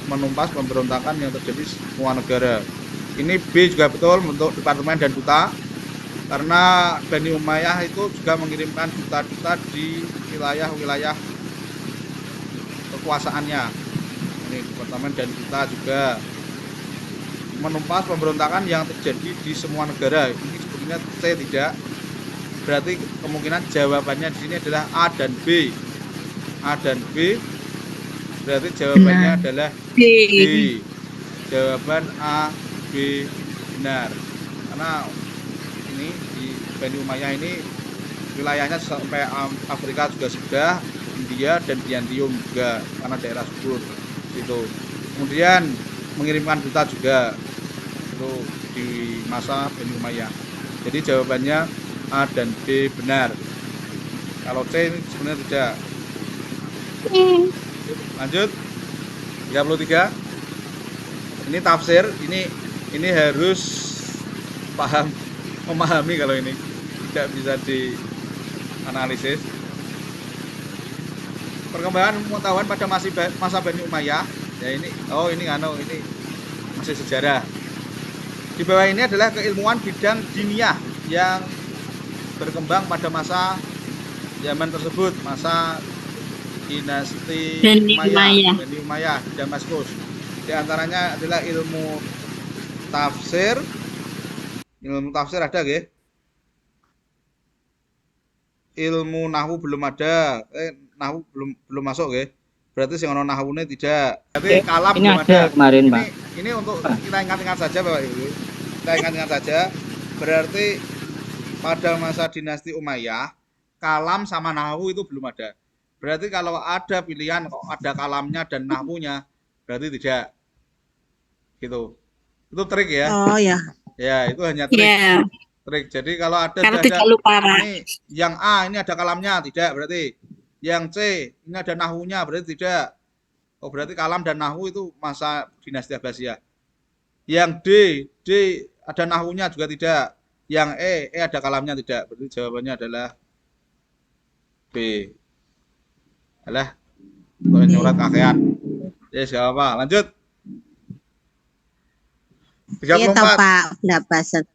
S1: menumpas pemberontakan yang terjadi di semua negara. Ini B juga betul, untuk departemen dan duta, karena Bani Umayyah itu juga mengirimkan duta-duta di wilayah-wilayah kekuasaannya. Ini departemen dan duta juga menumpas pemberontakan yang terjadi di semua negara. Ini sebetulnya C tidak. Berarti kemungkinan jawabannya di sini adalah A dan B. A dan B. Berarti jawabannya adalah B. Jawaban A, B benar. Karena ini di Bani Umayyah ini wilayahnya sampai Afrika juga sudah, India dan Byzantium juga, karena daerah subur itu. Kemudian mengirimkan duta juga itu di masa Bani Umayyah. Jadi jawabannya A dan B benar. Kalau C ini sebenarnya tidak. Lanjut. 33. Ini tafsir, ini harus memahami kalau ini tidak bisa dianalisis. Perkembangan pengetahuan pada masa Bani Umayyah. Ya ini masih sejarah. Di bawah ini adalah keilmuan bidang diniyah yang berkembang pada masa zaman tersebut, masa dinasti Bani Umayyah di Damaskus. Di antaranya adalah ilmu tafsir. Ilmu tafsir ada nggih? Ilmu nahwu belum ada. Nahwu belum masuk nggih. Berarti sing ana nahwune tidak. Berarti kalam
S5: ini
S1: belum
S5: ada kemarin, Pak.
S1: Ini untuk kita ingat-ingat saja Bapak Ibu. Kita ingat-ingat saja. Berarti pada masa dinasti Umayyah, kalam sama nahwu itu belum ada. Berarti kalau ada pilihan, kok ada kalamnya dan nahwunya, berarti tidak. Gitu. Itu trik ya.
S2: Oh ya.
S1: Ya, itu hanya trik.
S4: Ya,
S1: Trik. Jadi kalau ada
S4: karena tidak lupa.
S1: ini yang A ini ada kalamnya, tidak berarti. Yang C ini ada nahwunya, berarti tidak. Oh, berarti kalam dan nahwu itu masa dinasti Abbasiyah. Yang D ada nahwunya juga tidak. Yang E ada kalamnya tidak. Berarti jawabannya adalah B. Adalah nyorat kakean. Yes, gak apa. Lanjut. 34.
S2: Iya toh Pak, berapa set?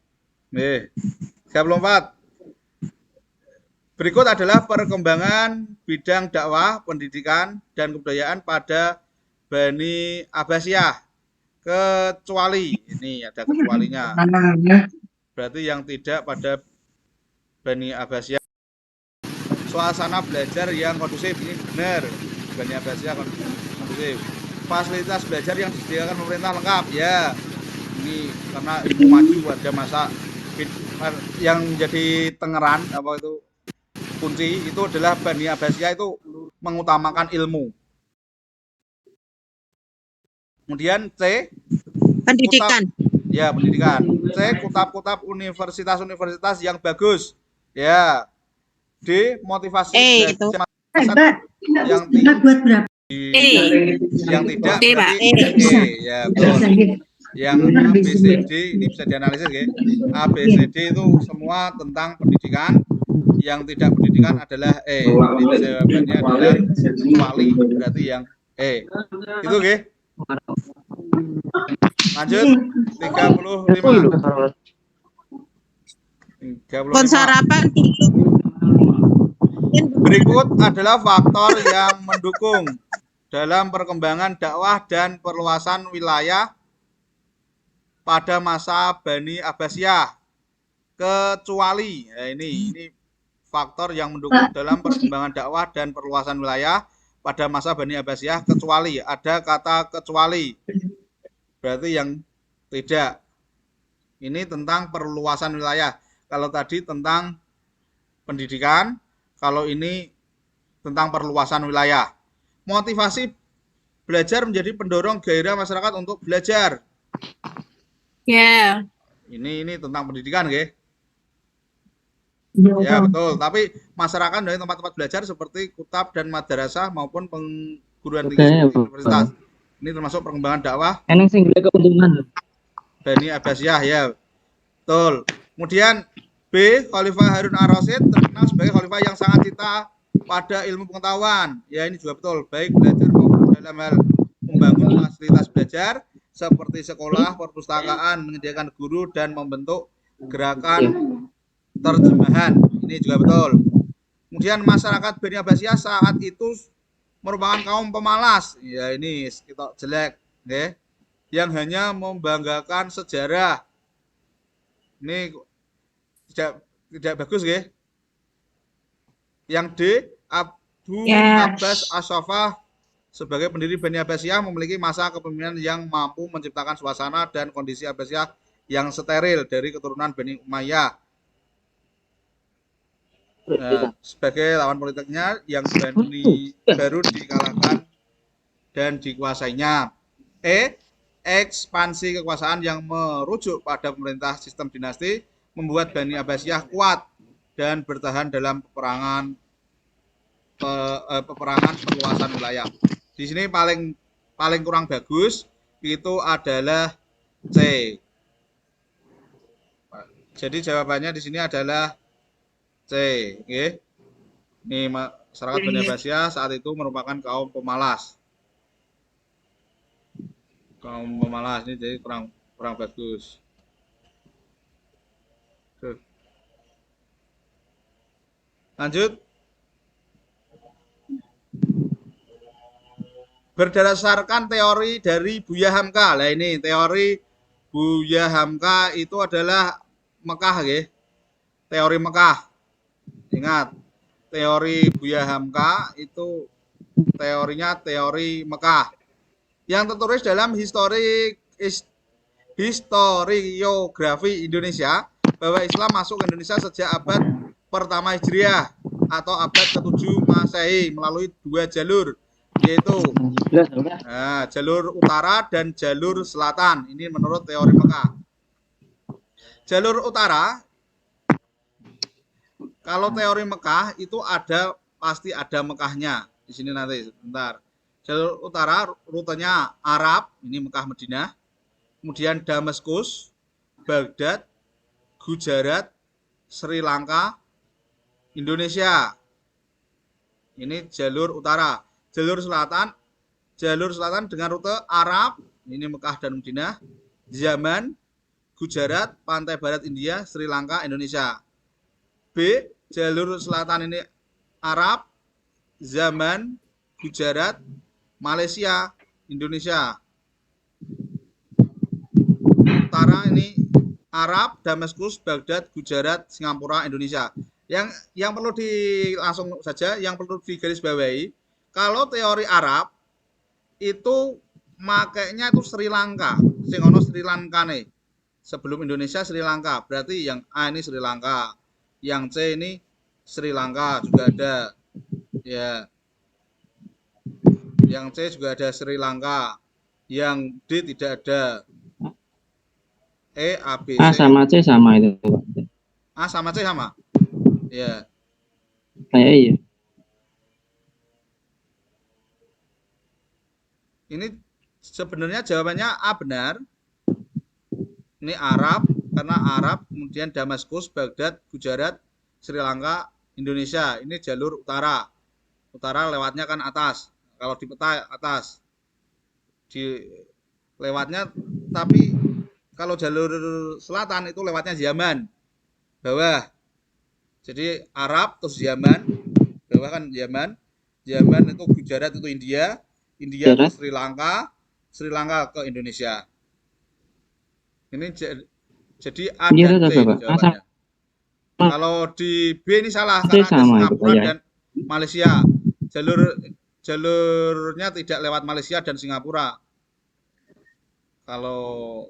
S1: 34. Berikut adalah perkembangan bidang dakwah, pendidikan, dan kebudayaan pada Bani Abbasiyah. Kecuali, ini ada kecualinya. Berarti yang tidak pada Bani Abbasiyah. Suasana belajar yang kondusif, ini benar. Bani Abbasiyah kondusif. fasilitas belajar yang disediakan pemerintah lengkap. Ya, ini karena ilmu maju pada masa yang jadi tengeran apa itu kunci itu adalah Bani Abbasiyah itu mengutamakan ilmu. Kemudian C,
S2: Pendidikan.
S1: ya pendidikan. C, kutap-kutap universitas-universitas yang bagus. Ya. D, motivasi
S2: Itu.
S1: yang tidak
S2: D, Pak.
S1: berarti ya betul. Yang A, B, C, D ini bisa dianalisis ya. A, B, C, D itu semua tentang pendidikan. Yang tidak pendidikan adalah E. Jadi jawabannya adalah kecuali, berarti yang E. Itu ya. Lanjut 35.
S2: Sarapan.
S1: Berikut adalah faktor yang mendukung dalam perkembangan dakwah dan perluasan wilayah pada masa Bani Abbasiyah. Kecuali, ya ini faktor yang mendukung dalam perkembangan dakwah dan perluasan wilayah pada masa Bani Abbasiyah, kecuali. Ada kata kecuali. Berarti yang tidak. Ini tentang perluasan wilayah. Kalau tadi tentang pendidikan, kalau ini tentang perluasan wilayah. Motivasi belajar menjadi pendorong gairah masyarakat untuk belajar.
S4: Ya.
S1: Ini tentang pendidikan, ya. Ya, betul. Tapi masyarakat dari tempat-tempat belajar seperti kutab dan madrasah maupun perguruan tinggi universitas. Ini termasuk perkembangan dakwah Bani Abbasiyah, ya. Betul. Kemudian B, Khalifah Harun ar-Rasyid terkenal sebagai khalifah yang sangat cinta pada ilmu pengetahuan. Ya, ini juga betul. Baik belajar maupun dalam hal membangun fasilitas belajar seperti sekolah, perpustakaan, menyediakan guru dan membentuk gerakan terjemahan. Ini juga betul. Kemudian masyarakat Bani Abbasiyah saat itu merupakan kaum pemalas. Ya, ini kita jelek, ya. Yang hanya membanggakan sejarah. Ini tidak bagus, ya. Yang D, Abu Abbas As-Saffah sebagai pendiri Bani Abbasiyah memiliki masa kepemimpinan yang mampu menciptakan suasana dan kondisi Abbasiyah yang steril dari keturunan Bani Umayyah. Sebagai lawan politiknya yang baru dikalahkan dan dikuasainya. E, ekspansi kekuasaan yang merujuk pada pemerintah sistem dinasti membuat Bani Abbasiyah kuat dan bertahan dalam peperangan perluasan wilayah. Di sini paling kurang bagus itu adalah C. Jadi jawabannya di sini adalah C. Okay. Ini masyarakat Bani Abbasiyah saat itu merupakan kaum pemalas. Kaum pemalas ini jadi kurang bagus. Lanjut. Berdasarkan teori dari Buya Hamka. Nah, ini teori Buya Hamka itu adalah Mekah, ya. Teori Mekah. Ingat, teori Buya Hamka itu teorinya teori Mekah. Yang tertulis dalam historiografi Indonesia bahwa Islam masuk ke Indonesia sejak abad pertama Hijriah atau abad ke-7 Masehi melalui dua jalur, yaitu jalur utara dan jalur selatan. Ini menurut teori Mekah. Jalur utara, kalau teori Mekah itu pasti ada Mekahnya. Di sini nanti sebentar. Jalur utara rutenya Arab, ini Mekah Madinah. Kemudian Damaskus, Baghdad, Gujarat, Sri Lanka, Indonesia. Ini jalur utara. Jalur selatan dengan rute Arab, ini Mekah dan Madinah, Yaman, Gujarat, pantai barat India, Sri Lanka, Indonesia. B, jalur selatan ini Arab, Yaman, Gujarat, Malaysia, Indonesia. Utara ini Arab, Damaskus, Baghdad, Gujarat, Singapura, Indonesia. Yang perlu yang perlu digarisbawahi, kalau teori Arab itu makainya itu Sri Lanka. Sing ono Sri Lanka nih. Sebelum Indonesia Sri Lanka. Berarti yang A ini Sri Lanka. Yang C ini Sri Lanka juga ada. Ya. Yang C juga ada Sri Lanka. Yang D tidak ada. E, A, B,
S2: A
S1: C.
S2: sama C sama itu, Pak.
S1: A sama C sama. Ya.
S2: Kayak iya.
S1: Ini sebenarnya jawabannya A benar. Ini Arab, karena Arab, kemudian Damaskus, Baghdad, Gujarat, Sri Lanka, Indonesia. Ini jalur utara. Utara lewatnya kan atas. Kalau di peta atas. Di lewatnya, tapi kalau jalur selatan itu lewatnya Yaman. Bawah. Jadi Arab terus Yaman. Bawah kan Yaman. Yaman itu Gujarat itu India. India ke Sri Lanka. Sri Lanka ke Indonesia. Ini jadi A dan C jawabannya. Kalau di B ini salah karena ada Singapura dan Malaysia. Jalurnya tidak lewat Malaysia dan Singapura. Kalau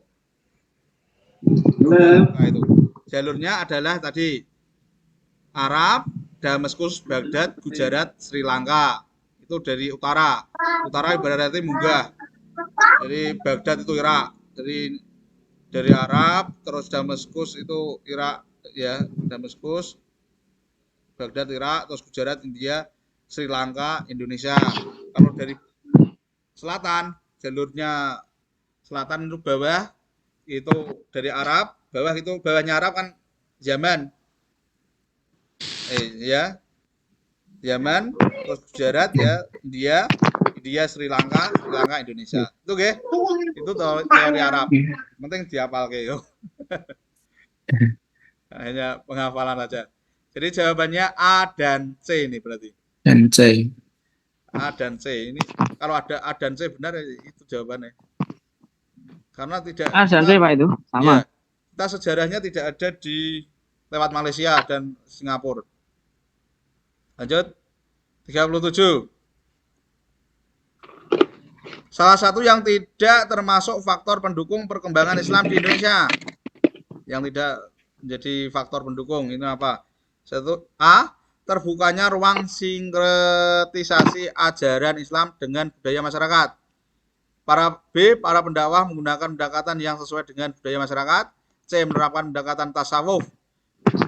S1: nah itu jalurnya adalah tadi Arab, Damaskus, Baghdad, Gujarat, Sri Lanka. Itu dari utara. Utara ibaratnya munggah. Jadi Baghdad itu Irak. Jadi dari Arab terus Damaskus itu Irak ya, Damaskus, Baghdad Irak, terus Gujarat India, Sri Lanka Indonesia. Kalau dari selatan jalurnya selatan itu bawah itu dari Arab, bawah itu bawahnya Arab kan Yaman. Ya. Yaman, terus Gujarat ya, India, Sri Lanka, Indonesia. Itu nggih. Itu teori Arab. Penting dihafalke yo. Hanya penghafalan aja. Jadi jawabannya A dan C ini berarti.
S6: Dan C.
S1: A dan C. Ini kalau ada A dan C benar itu jawabannya. Karena tidak
S5: A dan C Pak itu sama.
S1: Ya, kita sejarahnya tidak ada di lewat Malaysia dan Singapura. Lanjut. 37. Salah satu yang tidak termasuk faktor pendukung perkembangan Islam di Indonesia. Yang tidak menjadi faktor pendukung ini apa? Satu A. Terbukanya ruang sinkretisasi ajaran Islam dengan budaya masyarakat. Para pendakwah menggunakan pendekatan yang sesuai dengan budaya masyarakat. C. Menerapkan pendekatan tasawuf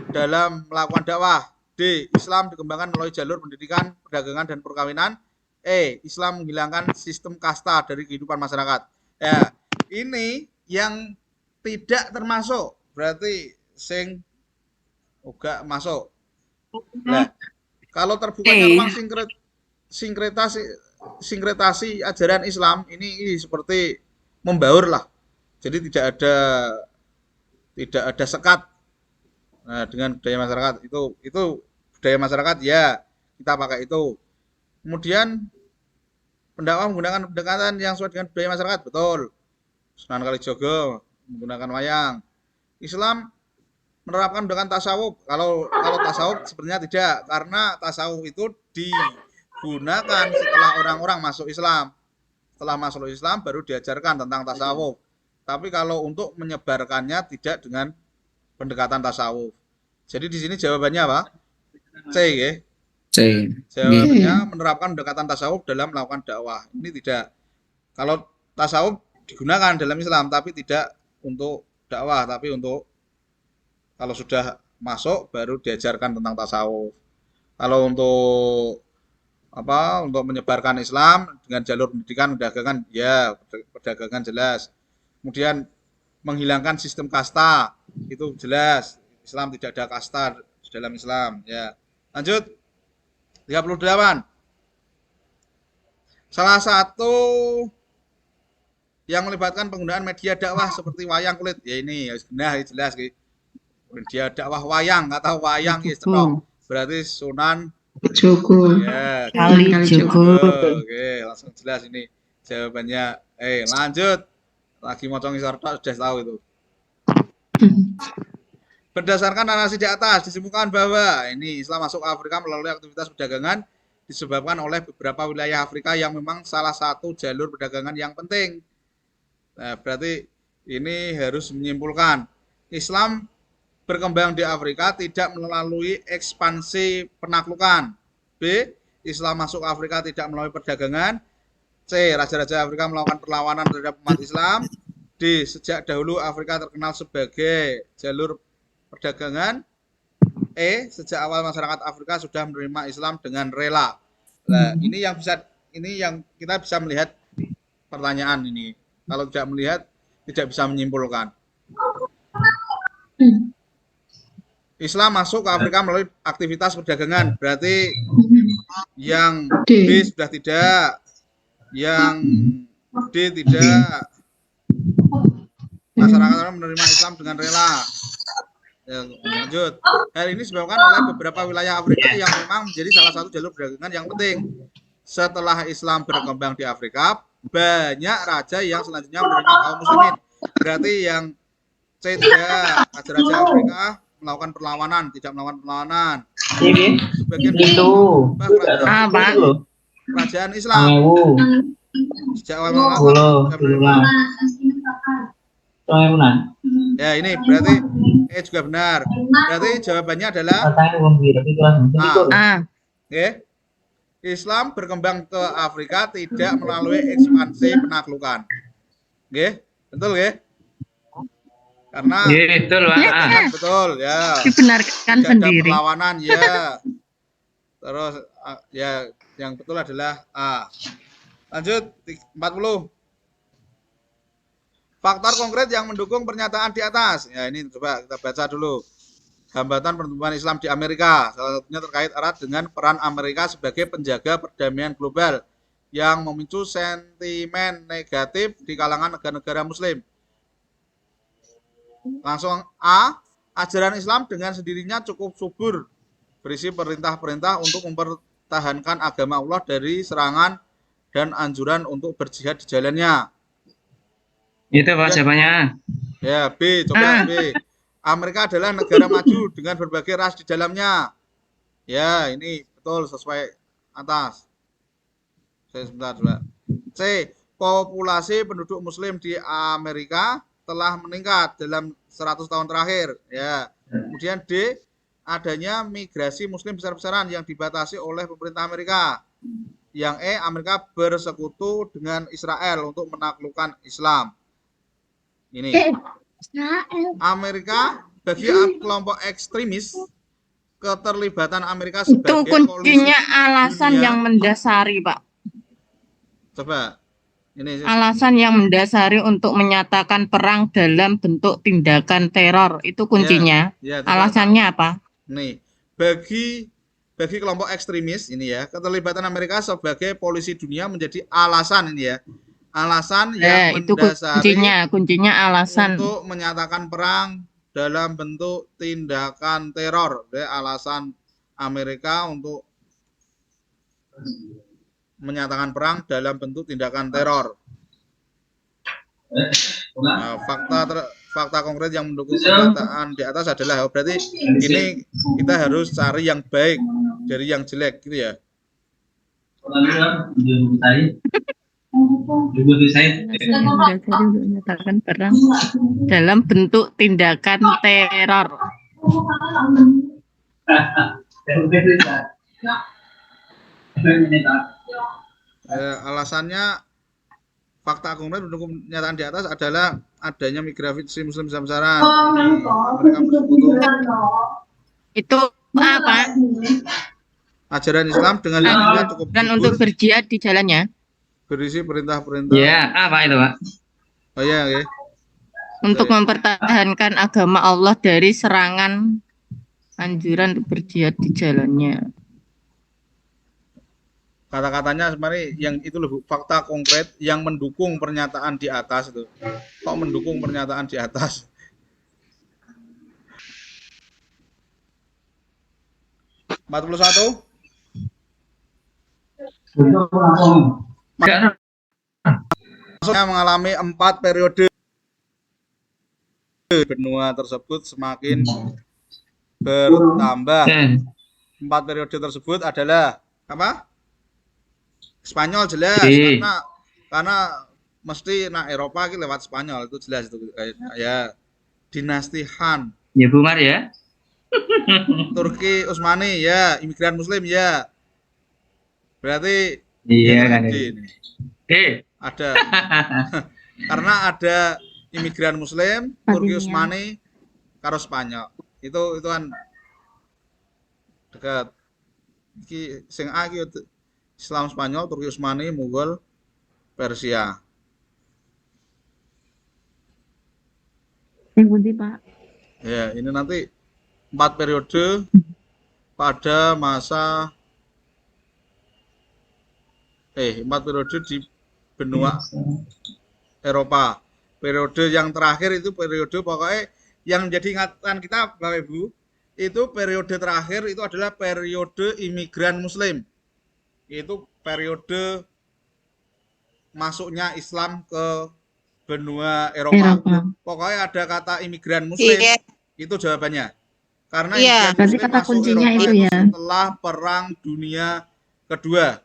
S1: dalam melakukan dakwah. D. Islam dikembangkan melalui jalur pendidikan, perdagangan, dan perkawinan. E. Islam menghilangkan sistem kasta dari kehidupan masyarakat. Ya, ini yang tidak termasuk. Berarti sing uga masuk. Nah, kalau terbukanya ruang sinkretasi ajaran Islam ini seperti membaur lah. Jadi tidak ada sekat. Nah, dengan budaya masyarakat itu budaya masyarakat ya kita pakai itu. Kemudian pendakwah menggunakan pendekatan yang sesuai dengan budaya masyarakat, betul. Sunan Kalijaga menggunakan wayang. Islam menerapkan pendekatan tasawuf. Kalau tasawuf sebenarnya tidak, karena tasawuf itu digunakan setelah orang-orang masuk Islam. Setelah masuk Islam baru diajarkan tentang tasawuf. Tapi kalau untuk menyebarkannya tidak dengan pendekatan tasawuf. Jadi di sini jawabannya apa? C ya.
S6: C.
S1: Jawabannya menerapkan pendekatan tasawuf dalam melakukan dakwah. Ini tidak. Kalau tasawuf digunakan dalam Islam tapi tidak untuk dakwah, tapi untuk kalau sudah masuk baru diajarkan tentang tasawuf. Kalau untuk untuk menyebarkan Islam dengan jalur pendidikan, perdagangan, ya perdagangan jelas. Kemudian menghilangkan sistem kasta itu jelas. Islam tidak ada kasta di dalam Islam ya. Lanjut. 38. Salah satu yang melibatkan penggunaan media dakwah seperti wayang kulit ya ini ya jelas media dakwah wayang atau wayang ya berarti Sunan
S2: Joko.
S1: ya,
S2: Kalijogo.
S1: Oke, langsung jelas ini jawabannya. Lanjut. Lagi mocong isor sudah tahu itu. Berdasarkan narasi di atas, disimpulkan bahwa ini Islam masuk ke Afrika melalui aktivitas perdagangan. disebabkan oleh beberapa wilayah Afrika yang memang salah satu jalur perdagangan yang penting. Nah, berarti ini harus menyimpulkan Islam berkembang di Afrika tidak melalui ekspansi penaklukan. B. Islam masuk ke Afrika tidak melalui perdagangan. C. Raja-raja Afrika melakukan perlawanan terhadap umat Islam. D. Sejak dahulu Afrika terkenal sebagai jalur perdagangan. E. Sejak awal masyarakat Afrika sudah menerima Islam dengan rela. Nah, ini yang kita bisa melihat pertanyaan ini. Kalau tidak melihat, tidak bisa menyimpulkan. Islam masuk ke Afrika melalui aktivitas perdagangan. Berarti yang B sudah tidak, yang D tidak. Masyarakat Arab menerima Islam dengan rela. Ya, lanjut. Hal ini disebabkan oleh beberapa wilayah Afrika yang memang menjadi salah satu jalur perdagangan yang penting. Setelah Islam berkembang di Afrika, banyak raja yang selanjutnya menerima kaum muslimin. Berarti yang C tidak, raja-raja Afrika melakukan perlawanan, tidak melakukan perlawanan. Sebagian
S2: Itu.
S1: kerajaan Islam. Sejak awal ya, ini berarti E juga benar. Berarti jawabannya adalah A. Oke. Islam berkembang ke Afrika tidak melalui ekspansi penaklukan. Oke, betul ya? Karena
S2: betul, Pak.
S1: betul ya.
S4: Dibenarkan
S1: Tidak ada
S4: sendiri.
S1: perlawanan ya. Terus ya yang betul adalah A. Lanjut 40. Faktor konkret yang mendukung pernyataan di atas. Ya, ini coba kita baca dulu. Hambatan pertumbuhan Islam di Amerika. Salah satunya terkait erat dengan peran Amerika sebagai penjaga perdamaian global yang memicu sentimen negatif di kalangan negara-negara Muslim. Langsung A. Ajaran Islam dengan sendirinya cukup subur, berisi perintah-perintah untuk mempertahankan agama Allah dari serangan dan anjuran untuk berjihad di jalannya.
S2: Itu Pak jawabannya.
S1: Ya, B, coba B. Amerika adalah negara maju dengan berbagai ras di dalamnya. Ya, ini betul sesuai atas. Saya sebentar coba. C, populasi penduduk muslim di Amerika telah meningkat dalam 100 tahun terakhir. Ya. Kemudian D, adanya migrasi muslim besar-besaran yang dibatasi oleh pemerintah Amerika. Yang E, Amerika bersekutu dengan Israel untuk menaklukkan Islam. Ini Amerika bagi kelompok ekstremis, keterlibatan Amerika
S7: Itu
S1: sebagai
S7: kuncinya
S1: polisi
S7: alasan
S1: dunia.
S7: yang mendasari, Pak.
S1: Coba ini
S7: Alasan yang mendasari untuk menyatakan perang dalam bentuk tindakan teror. Itu kuncinya.
S1: ya, coba.
S7: Alasannya apa?
S1: Nih, bagi kelompok ekstremis ini ya, keterlibatan Amerika sebagai polisi dunia menjadi alasan ini ya. Alasan yang
S7: Itu
S1: mendasari
S7: kuncinya alasan.
S1: untuk menyatakan perang dalam bentuk tindakan teror. Ya, alasan Amerika untuk menyatakan perang dalam bentuk tindakan teror. Nah, fakta konkret yang mendukung pernyataan di atas adalah berarti ini kita harus cari yang baik dari yang jelek gitu ya.
S7: Menyatakan perang dalam bentuk tindakan teror.
S1: Alasannya fakta konkret mendukung pernyataan di atas adalah adanya migrasi muslim besar-besaran. Mereka bersekutu.
S7: Itu apa?
S1: Ajaran Islam dengan sendirinya cukup
S7: Dan
S1: subur,
S7: untuk berjihad di jalannya.
S1: berisi perintah-perintah.
S2: Ya, apa itu Pak?
S1: Oh ya, oke.
S7: Untuk mempertahankan agama Allah dari serangan anjuran untuk berjihad di jalannya.
S1: Kata-katanya sebenarnya yang itu loh, fakta konkret yang mendukung pernyataan di atas itu. Kok mendukung pernyataan di atas? Masuknya mengalami 4 periode. Benua tersebut semakin bertambah. 4 periode tersebut adalah apa? Spanyol jelas
S2: Oke.
S1: karena mesti nak Eropa ki lewat Spanyol itu jelas itu ya. Dinasti Han.
S2: Ya Bu Mar ya.
S1: Turki Utsmani ya, imigran Muslim ya. Berarti
S2: Iya
S1: ya
S2: kan.
S1: D ini.
S2: Eh,
S1: Ada karena ada imigran Muslim, Turki Utsmani, karo Spanyol. Itu kan dekat. Iki sing A iki Islam Spanyol, Turki Utsmani, Mughal, Persia.
S4: Yang putih, Pak.
S1: Ya, ini nanti 4 periode pada masa 4 periode di benua Eropa. Periode yang terakhir itu periode pokoknya yang menjadi ingatan kita Bapak Ibu, itu periode terakhir itu adalah periode imigran Muslim. Itu periode masuknya Islam ke benua Eropa. Pokoknya ada kata imigran Muslim, itu jawabannya. Karena imigran
S4: Berarti
S1: Muslim
S4: kata
S1: masuk
S4: kuncinya
S1: Eropa
S4: itu ya.
S1: setelah Perang Dunia Kedua.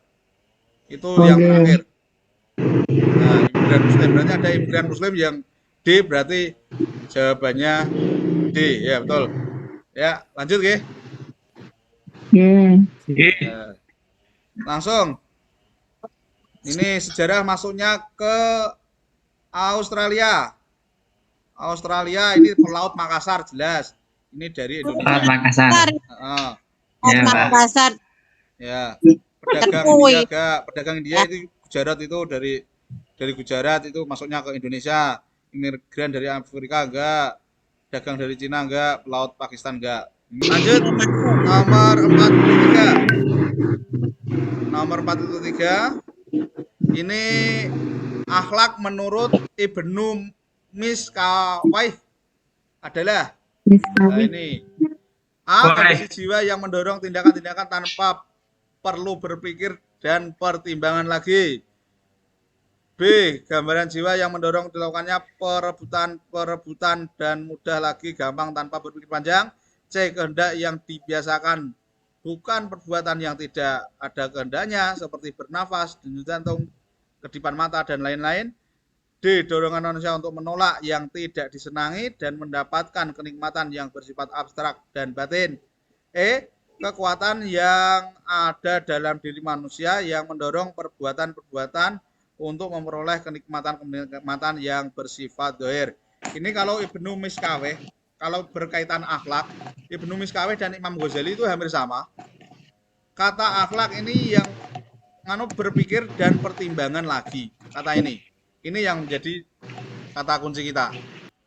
S1: Itu yang terakhir. Nah, imigran Muslim berarti ada imigran Muslim yang D, berarti jawabannya D. Ya, betul. Ya, lanjut ya. Ya. Langsung. Ini sejarah masuknya ke Australia. Australia ini Laut Makassar jelas. Ini dari
S2: Laut
S1: Indonesia.
S2: Makassar. Ya, Pak.
S8: Makassar.
S1: Ya. Pedagang
S8: Terpui.
S1: India enggak, pedagang India itu Gujarat itu dari Gujarat itu masuknya ke Indonesia. Imigran dari Afrika enggak. Dagang dari Cina enggak, Laut Pakistan enggak. Lanjut nomor 43. Nomor 43. Ini akhlak menurut Ibnu Miskawayh adalah ini A. Kondisi jiwa yang mendorong tindakan-tindakan tanpa perlu berpikir dan pertimbangan lagi. B. Gambaran jiwa yang mendorong dilakukannya perebutan dan mudah lagi gampang tanpa berpikir panjang. C. Kehendak yang dibiasakan, bukan perbuatan yang tidak ada kehendaknya seperti bernafas, denyut jantung, kedipan mata, dan lain-lain. D. Dorongan manusia untuk menolak yang tidak disenangi dan mendapatkan kenikmatan yang bersifat abstrak dan batin. E. Kekuatan yang ada dalam diri manusia yang mendorong perbuatan-perbuatan untuk memperoleh kenikmatan-kenikmatan yang bersifat zahir. Ini kalau Ibnu Miskawayh, kalau berkaitan akhlak, Ibnu Miskawayh dan Imam Ghazali itu hampir sama. Kata akhlak ini yang berpikir dan pertimbangan lagi. Kata ini yang menjadi kata kunci kita.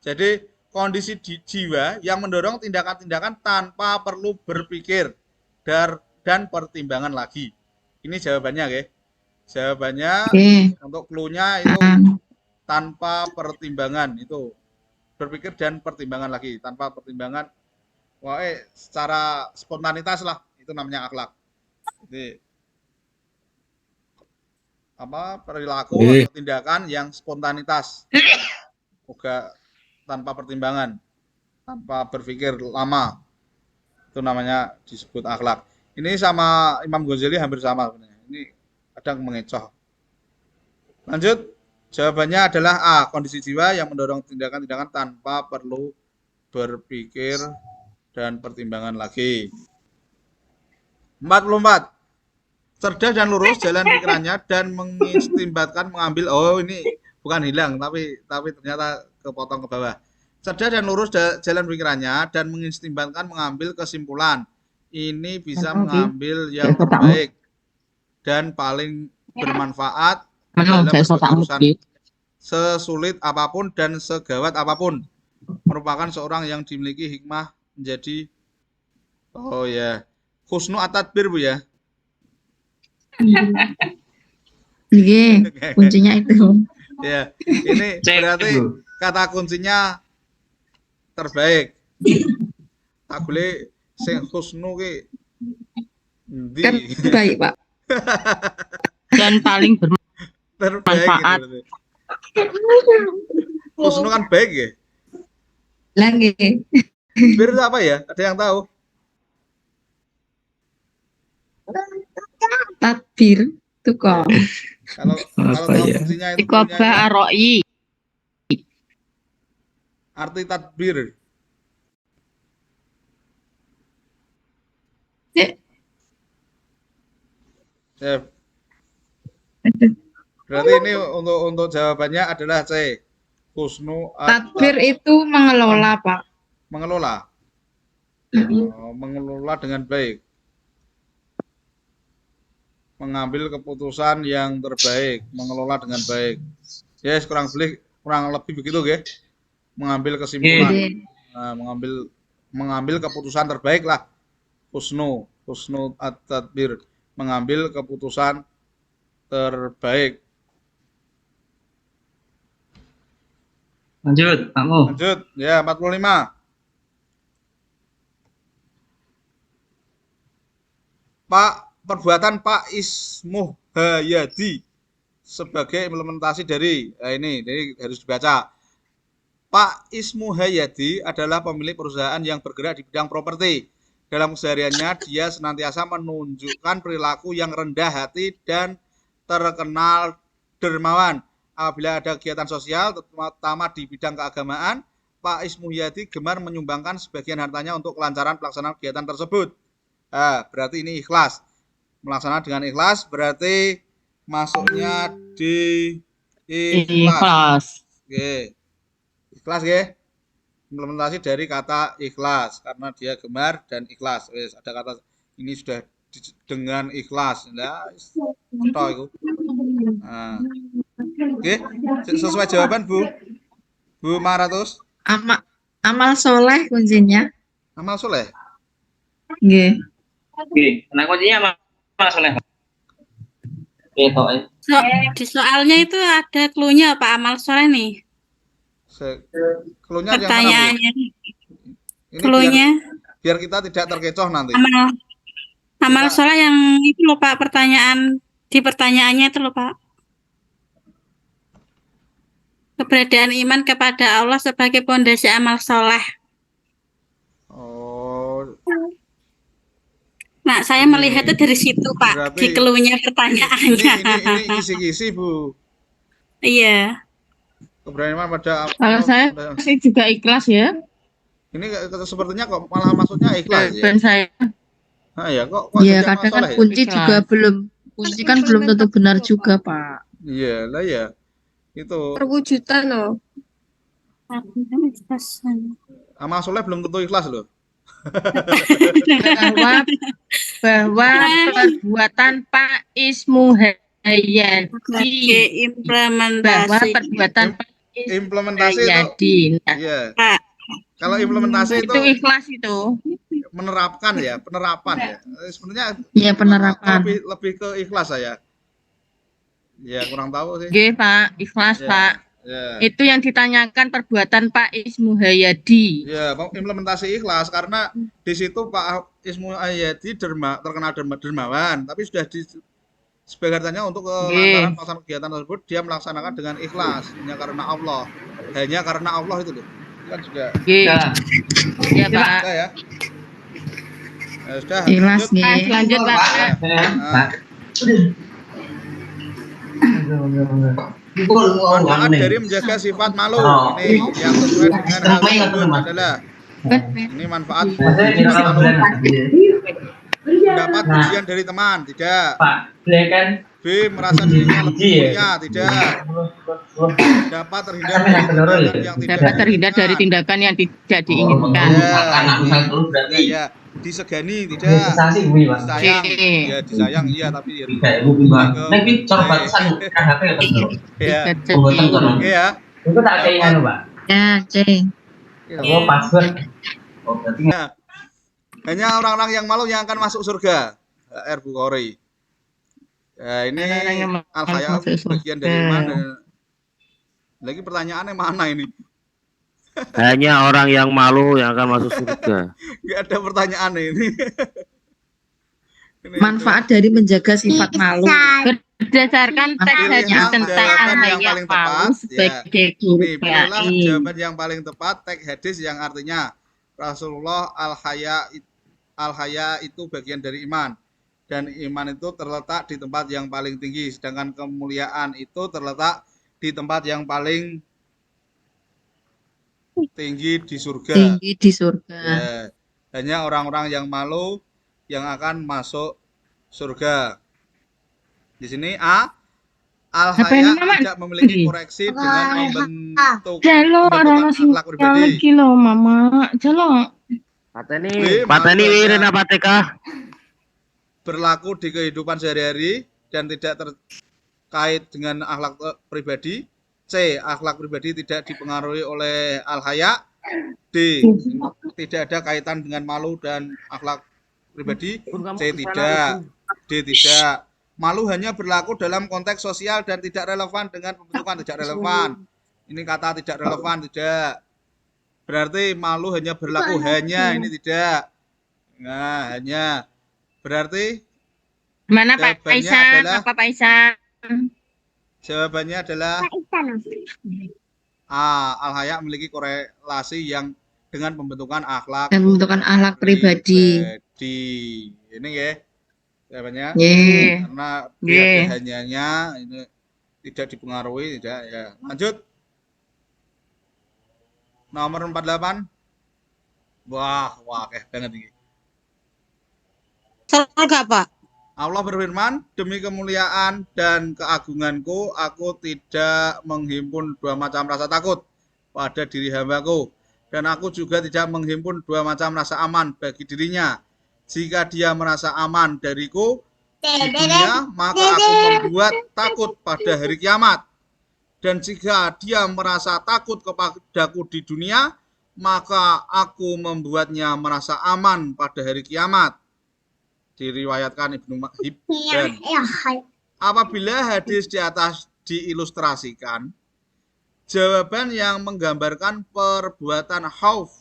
S1: Jadi kondisi jiwa yang mendorong tindakan-tindakan tanpa perlu berpikir dan pertimbangan lagi. Ini jawabannya, ya. Jawabannya untuk clue-nya itu tanpa pertimbangan, itu berpikir dan pertimbangan lagi, tanpa pertimbangan. Wah, secara spontanitas lah, itu namanya akhlak. Jadi perilaku atau tindakan yang spontanitas, juga tanpa pertimbangan, tanpa berpikir lama, itu namanya disebut akhlak. Ini sama Imam Ghazali hampir sama sebenarnya. Ini kadang mengecoh. Lanjut, jawabannya adalah A. Kondisi jiwa yang mendorong tindakan-tindakan tanpa perlu berpikir dan pertimbangan lagi. 44. Cerdas dan lurus jalan pikirannya dan mengistimbatkan mengambil, ini bukan hilang tapi ternyata kepotong ke bawah. Cerdas dan lurus jalan pikirannya dan mengistimbatkan mengambil kesimpulan. Ini bisa mengambil yang terbaik dan paling bermanfaat dalam urusan sesulit apapun dan segawat apapun. Merupakan seorang yang dimiliki hikmah menjadi husnu at-tadbir, Bu ya.
S4: Iya, kuncinya itu.
S1: Ya, ini berarti kata kuncinya terbaik. Tak boleh sing husnu ki endi?
S4: Kan baik, Pak.
S7: Dan paling
S1: Terbaik gitu. Husnu kan baik ya.
S4: Lagi.
S1: Bir itu apa ya? Ada yang tahu?
S4: Tadbir.
S2: Itu kok.
S1: Kalau
S6: Apa
S1: tahu
S6: ya?
S1: fungsinya itu
S7: Dikoba
S1: punya
S7: aroi.
S1: arti tadbir.
S2: Cek.
S1: Ya. Berarti ini untuk jawabannya adalah C. Husnu
S2: Tadbir itu mengelola, Pak.
S1: mengelola. Mengelola dengan baik. Mengambil keputusan yang terbaik, mengelola dengan baik. Yes, kurang lebih begitu, guys. Mengambil kesimpulan, nah, mengambil keputusan terbaik lah. Husnu at-tadbir, mengambil keputusan terbaik.
S5: Lanjut, kamu.
S1: Lanjut, ya 45. Perbuatan Pak Ismuhayadi sebagai implementasi dari ini harus dibaca. Pak Ismuhayadi adalah pemilik perusahaan yang bergerak di bidang properti. Dalam kesehariannya, dia senantiasa menunjukkan perilaku yang rendah hati dan terkenal dermawan. Apabila ada kegiatan sosial, terutama di bidang keagamaan, Pak Ismuhayadi gemar menyumbangkan sebagian hartanya untuk kelancaran pelaksanaan kegiatan tersebut. Nah, berarti ini ikhlas. Melaksanakan dengan ikhlas berarti masuknya di ikhlas. Oke. Ikhlas ya. Implementasi dari kata ikhlas karena dia gemar dan ikhlas. Wes ada kata ini sudah dengan ikhlas. Nah, itu. Nah. Oke, sesuai jawaban Bu Maratus.
S2: Amal soleh kuncinya.
S1: Amal soleh.
S2: Nggih.
S5: Oke, nah kuncinya apa soleh?
S4: Di soalnya itu ada cluenya Pak, amal soleh nih.
S1: Cluenya yang mana, Bu?
S4: Pertanyaannya.
S1: Ini
S4: Cluenya.
S1: biar kita tidak terkecoh nanti.
S4: Amal soleh yang itu loh Pak, di pertanyaannya itu loh Pak. Keberadaan iman kepada Allah sebagai pondasi amal soleh.
S1: Oh.
S4: Nah, saya melihatnya dari situ Pak,
S1: Berarti
S4: di cluenya pertanyaannya.
S1: Ini kisi-kisi Bu.
S4: Iya.
S1: Keberadaan iman pada
S7: Kalau saya sih juga ikhlas ya.
S1: ini sepertinya kok malah maksudnya ikhlas ya.
S7: Dan saya
S1: Nah ya kok
S2: Ya
S1: jadi amal
S2: kadang kan
S1: soleh ya?
S2: kunci
S7: Ikhlas.
S2: juga kunci kan belum tentu benar juga, Pak.
S1: Iya lah ya. Itu
S2: Perwujudan loh.
S1: amal soleh belum tentu ikhlas loh.
S7: bahwa perbuatan Pak Ismuhayadi bahwa perbuatan Pak
S1: Implementasi itu
S7: Ismuhayadi
S1: iya.
S4: Pak.
S1: Kalau implementasi
S7: itu ikhlas itu.
S1: penerapan ya. Sebenarnya
S2: Ya penerapan.
S1: lebih ke ikhlas saya. Ya kurang tahu sih.
S7: Oke Pak, ikhlas
S1: Ya.
S7: Pak.
S1: Ya.
S7: Itu yang ditanyakan perbuatan Pak Ismuhayadi.
S1: Ya, implementasi ikhlas karena di situ Pak Ismuhayadi terkenal dermawan, tapi sudah sebagai hartanya untuk kelancaran pelaksanaan kegiatan tersebut dia melaksanakan dengan ikhlas hanya karena Allah. Hanya karena Allah itu loh. Kan sudah.
S7: Oke. Ya Pak.
S1: Sudah ya. Ya, sudah.
S2: Ikhlas
S1: Lanjut.
S2: nih.
S7: Lanjut Pak.
S1: Nah, manfaat dari menjaga sifat malu ini yang sesuai dengan hal tersebut adalah ini manfaat malu mendapat pujian dari teman tidak B merasa dirinya lebih mulia tidak dapat terhindar dari tindakan yang tidak
S7: Terhindar dari tindakan yang tidak diinginkan.
S1: ya disegani tidak disayang ya disayang iya tapi ya oke ya
S2: Ya, ceng.
S1: hanya orang-orang yang malu yang akan masuk surga Bukhari ya ini al-haya bagian dari iman dan lagi pertanyaannya mana ini
S8: hanya orang yang malu yang akan masuk surga.
S1: nggak ada pertanyaan ini.
S2: Manfaat dari menjaga sifat malu.
S7: Berdasarkan teks hadis tentang al-haya malu sebagai guru
S1: pilihlah jawaban yang paling tepat teks hadis yang artinya Rasulullah al-haya itu bagian dari iman dan iman itu terletak di tempat yang paling tinggi, sedangkan kemuliaan itu terletak di tempat yang paling tinggi di surga.
S7: Tinggi di surga.
S1: Ya, hanya orang-orang yang malu yang akan masuk surga. Di sini A,
S7: Apa ini,
S1: al-haya
S7: Mama?
S1: tidak memiliki
S7: Ih.
S1: koreksi dengan membentuk
S7: Jalo
S1: pembentukan
S7: orang
S1: akhlak pribadi.
S7: lagi lo mama. Jalo.
S1: B,
S8: Pateni
S1: malu
S8: wirin
S1: hanya
S8: apa TK?
S1: berlaku di kehidupan sehari-hari dan tidak terkait dengan akhlak pribadi. C, akhlak pribadi tidak dipengaruhi oleh al-haya. D, tidak ada kaitan dengan malu dan akhlak pribadi. C, tidak. D, tidak. Malu hanya berlaku dalam konteks sosial dan tidak relevan dengan pembentukan. Tidak relevan. Ini kata tidak relevan, tidak. Berarti malu hanya berlaku, hanya ini tidak. Nah, hanya. Berarti
S7: Mana Pak
S1: jawabannya
S7: Aisyah?
S1: adalah
S7: Apa Pak Aisyah?
S1: jawabannya adalah A, al-haya memiliki korelasi yang dengan pembentukan akhlak
S7: Dan pembentukan akhlak pribadi.
S1: Ini ya jawabannya.
S7: Ye.
S1: Karena B
S7: Ye.
S1: ada hanyanya, ini tidak dipengaruhi, tidak ya. Lanjut. Nomor 48. Wah, banget ini.
S4: Surga, Pak.
S1: Allah berfirman, demi kemuliaan dan keagunganku, aku tidak menghimpun dua macam rasa takut pada diri hambaku. Dan aku juga tidak menghimpun dua macam rasa aman bagi dirinya. Jika dia merasa aman dariku di dunia, maka aku membuat takut pada hari kiamat. Dan jika dia merasa takut kepadaku di dunia, maka aku membuatnya merasa aman pada hari kiamat. Diriwayatkan Ibnu Hibban. Apabila hadis di atas diilustrasikan, jawaban yang menggambarkan perbuatan khauf,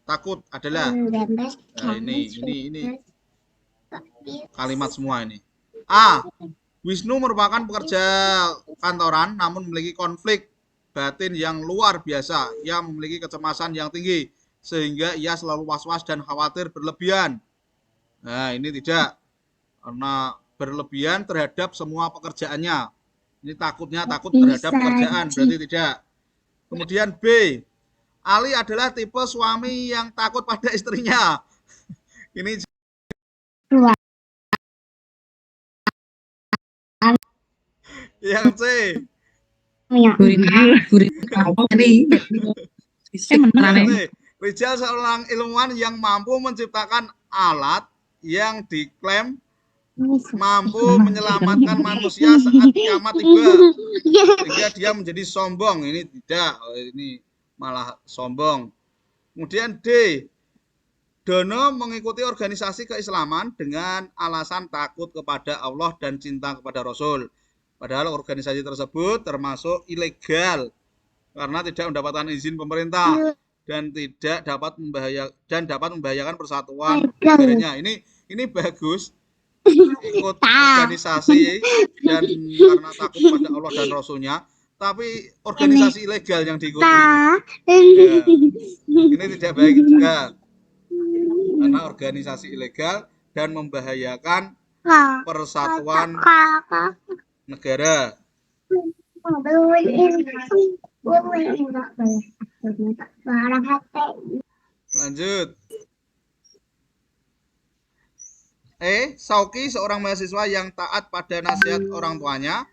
S1: takut adalah ini kalimat semua ini. A, Wisnu merupakan pekerja kantoran namun memiliki konflik batin yang luar biasa. Ia memiliki kecemasan yang tinggi sehingga ia selalu was-was dan khawatir berlebihan. Nah, ini tidak, karena berlebihan terhadap semua pekerjaannya. Ini takutnya takut terhadap pekerjaan, berarti tidak. Kemudian B, Ali adalah tipe suami yang takut pada istrinya. Ini yang C. Rijal seorang ilmuwan yang mampu menciptakan alat yang diklaim mampu menyelamatkan manusia saat kiamat tiba, sehingga dia menjadi sombong. Ini tidak, ini malah sombong. Kemudian D, Dono mengikuti organisasi keislaman dengan alasan takut kepada Allah dan cinta kepada Rasul. Padahal organisasi tersebut termasuk ilegal karena tidak mendapatkan izin pemerintah dan dapat membahayakan persatuan negaranya. Ini bagus ikut organisasi dan karena takut pada Allah dan Rasulnya, tapi organisasi ilegal yang diikuti. Ya, ini tidak baik juga karena organisasi ilegal dan membahayakan persatuan negara. Lanjut. Sauki seorang mahasiswa yang taat pada nasihat orang tuanya.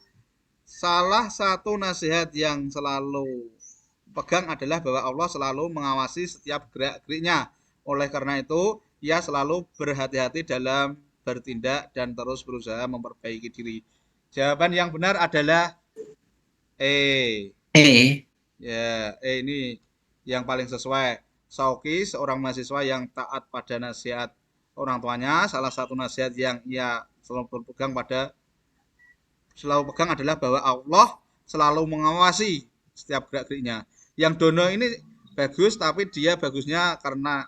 S1: Salah satu nasihat yang selalu pegang adalah bahwa Allah selalu mengawasi setiap gerak-geriknya. Oleh karena itu, ia selalu berhati-hati dalam bertindak dan terus berusaha memperbaiki diri. Jawaban yang benar adalah Ya, ini yang paling sesuai. Sauki seorang mahasiswa yang taat pada nasihat orang tuanya. Salah satu nasihat yang ia selalu pegang adalah bahwa Allah selalu mengawasi setiap gerak-geriknya. Yang Dono ini bagus, tapi dia bagusnya karena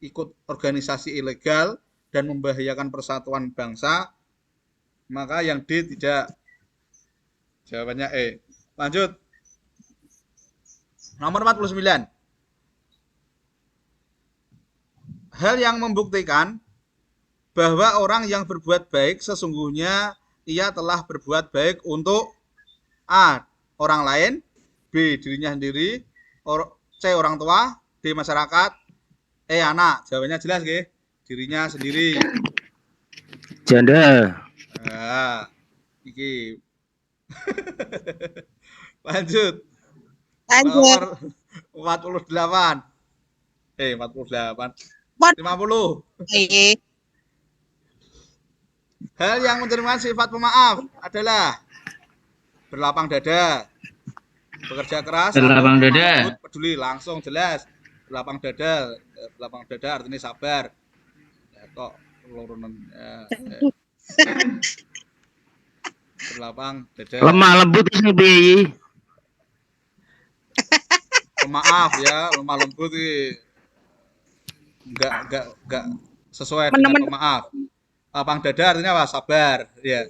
S1: ikut organisasi ilegal dan membahayakan persatuan bangsa. Maka yang D tidak. Jawabannya E. Lanjut. Nomor 49. Hal yang membuktikan bahwa orang yang berbuat baik sesungguhnya ia telah berbuat baik untuk A. orang lain, B. dirinya sendiri, C. orang tua, D. masyarakat, E. anak. Jawabannya jelas nggih? Dirinya sendiri.
S8: Janda.
S1: Nah, iki. Lanjut.
S9: Lanjut.
S1: Nomor 48. 48. 50.
S9: Iya.
S1: Hal yang mencerminkan sifat pemaaf adalah berlapang dada, bekerja keras,
S3: Berlapang dada.
S1: lembut, peduli, langsung jelas. Berlapang dada artinya sabar. Ya, kok lurunan. Berlapang dada.
S8: Lemah lembut ini piye?
S1: Pemaaf ya, lemah lembut ini enggak sesuai dengan
S9: Temen-temen.
S1: pemaaf. Lapang dada artinya apa? Sabar. Ya.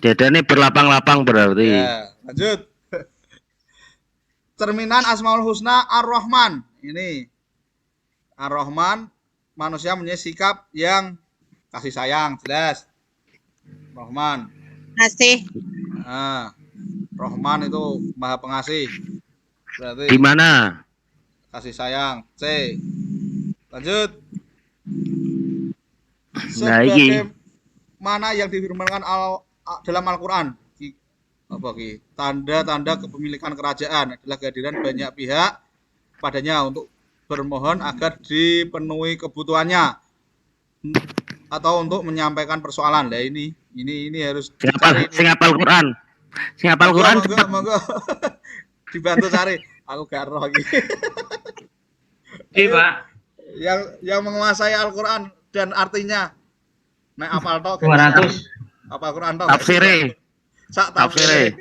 S8: Dadane berlapang-lapang berarti.
S1: Ya, lanjut. Cerminan Asmaul Husna Ar-Rahman. Ini Ar-Rahman, manusia punya sikap yang kasih sayang, jelas. Rahman.
S9: Kasih.
S1: Nah, Rahman itu Maha Pengasih. Berarti
S8: Di mana?
S1: kasih sayang. C. Lanjut.
S8: Nah, iki.
S1: Mana yang difirmankan dalam Al-Qur'an? Apa ki? Tanda-tanda kepemilikan kerajaan adalah kehadiran banyak pihak padanya untuk bermohon agar dipenuhi kebutuhannya atau untuk menyampaikan persoalan. Lah ini harus dicari.
S8: Sing hafal Quran. Sing hafal Quran cepat.
S1: Monggo. Dibantu cari. Aku gak roh iki.
S3: Iya, Pak.
S1: Yang menguasai Al-Qur'an dan artinya nek apal tok
S3: 200.
S1: apal Quran tok.
S8: Tafsire.
S1: Sak
S8: Tafsire.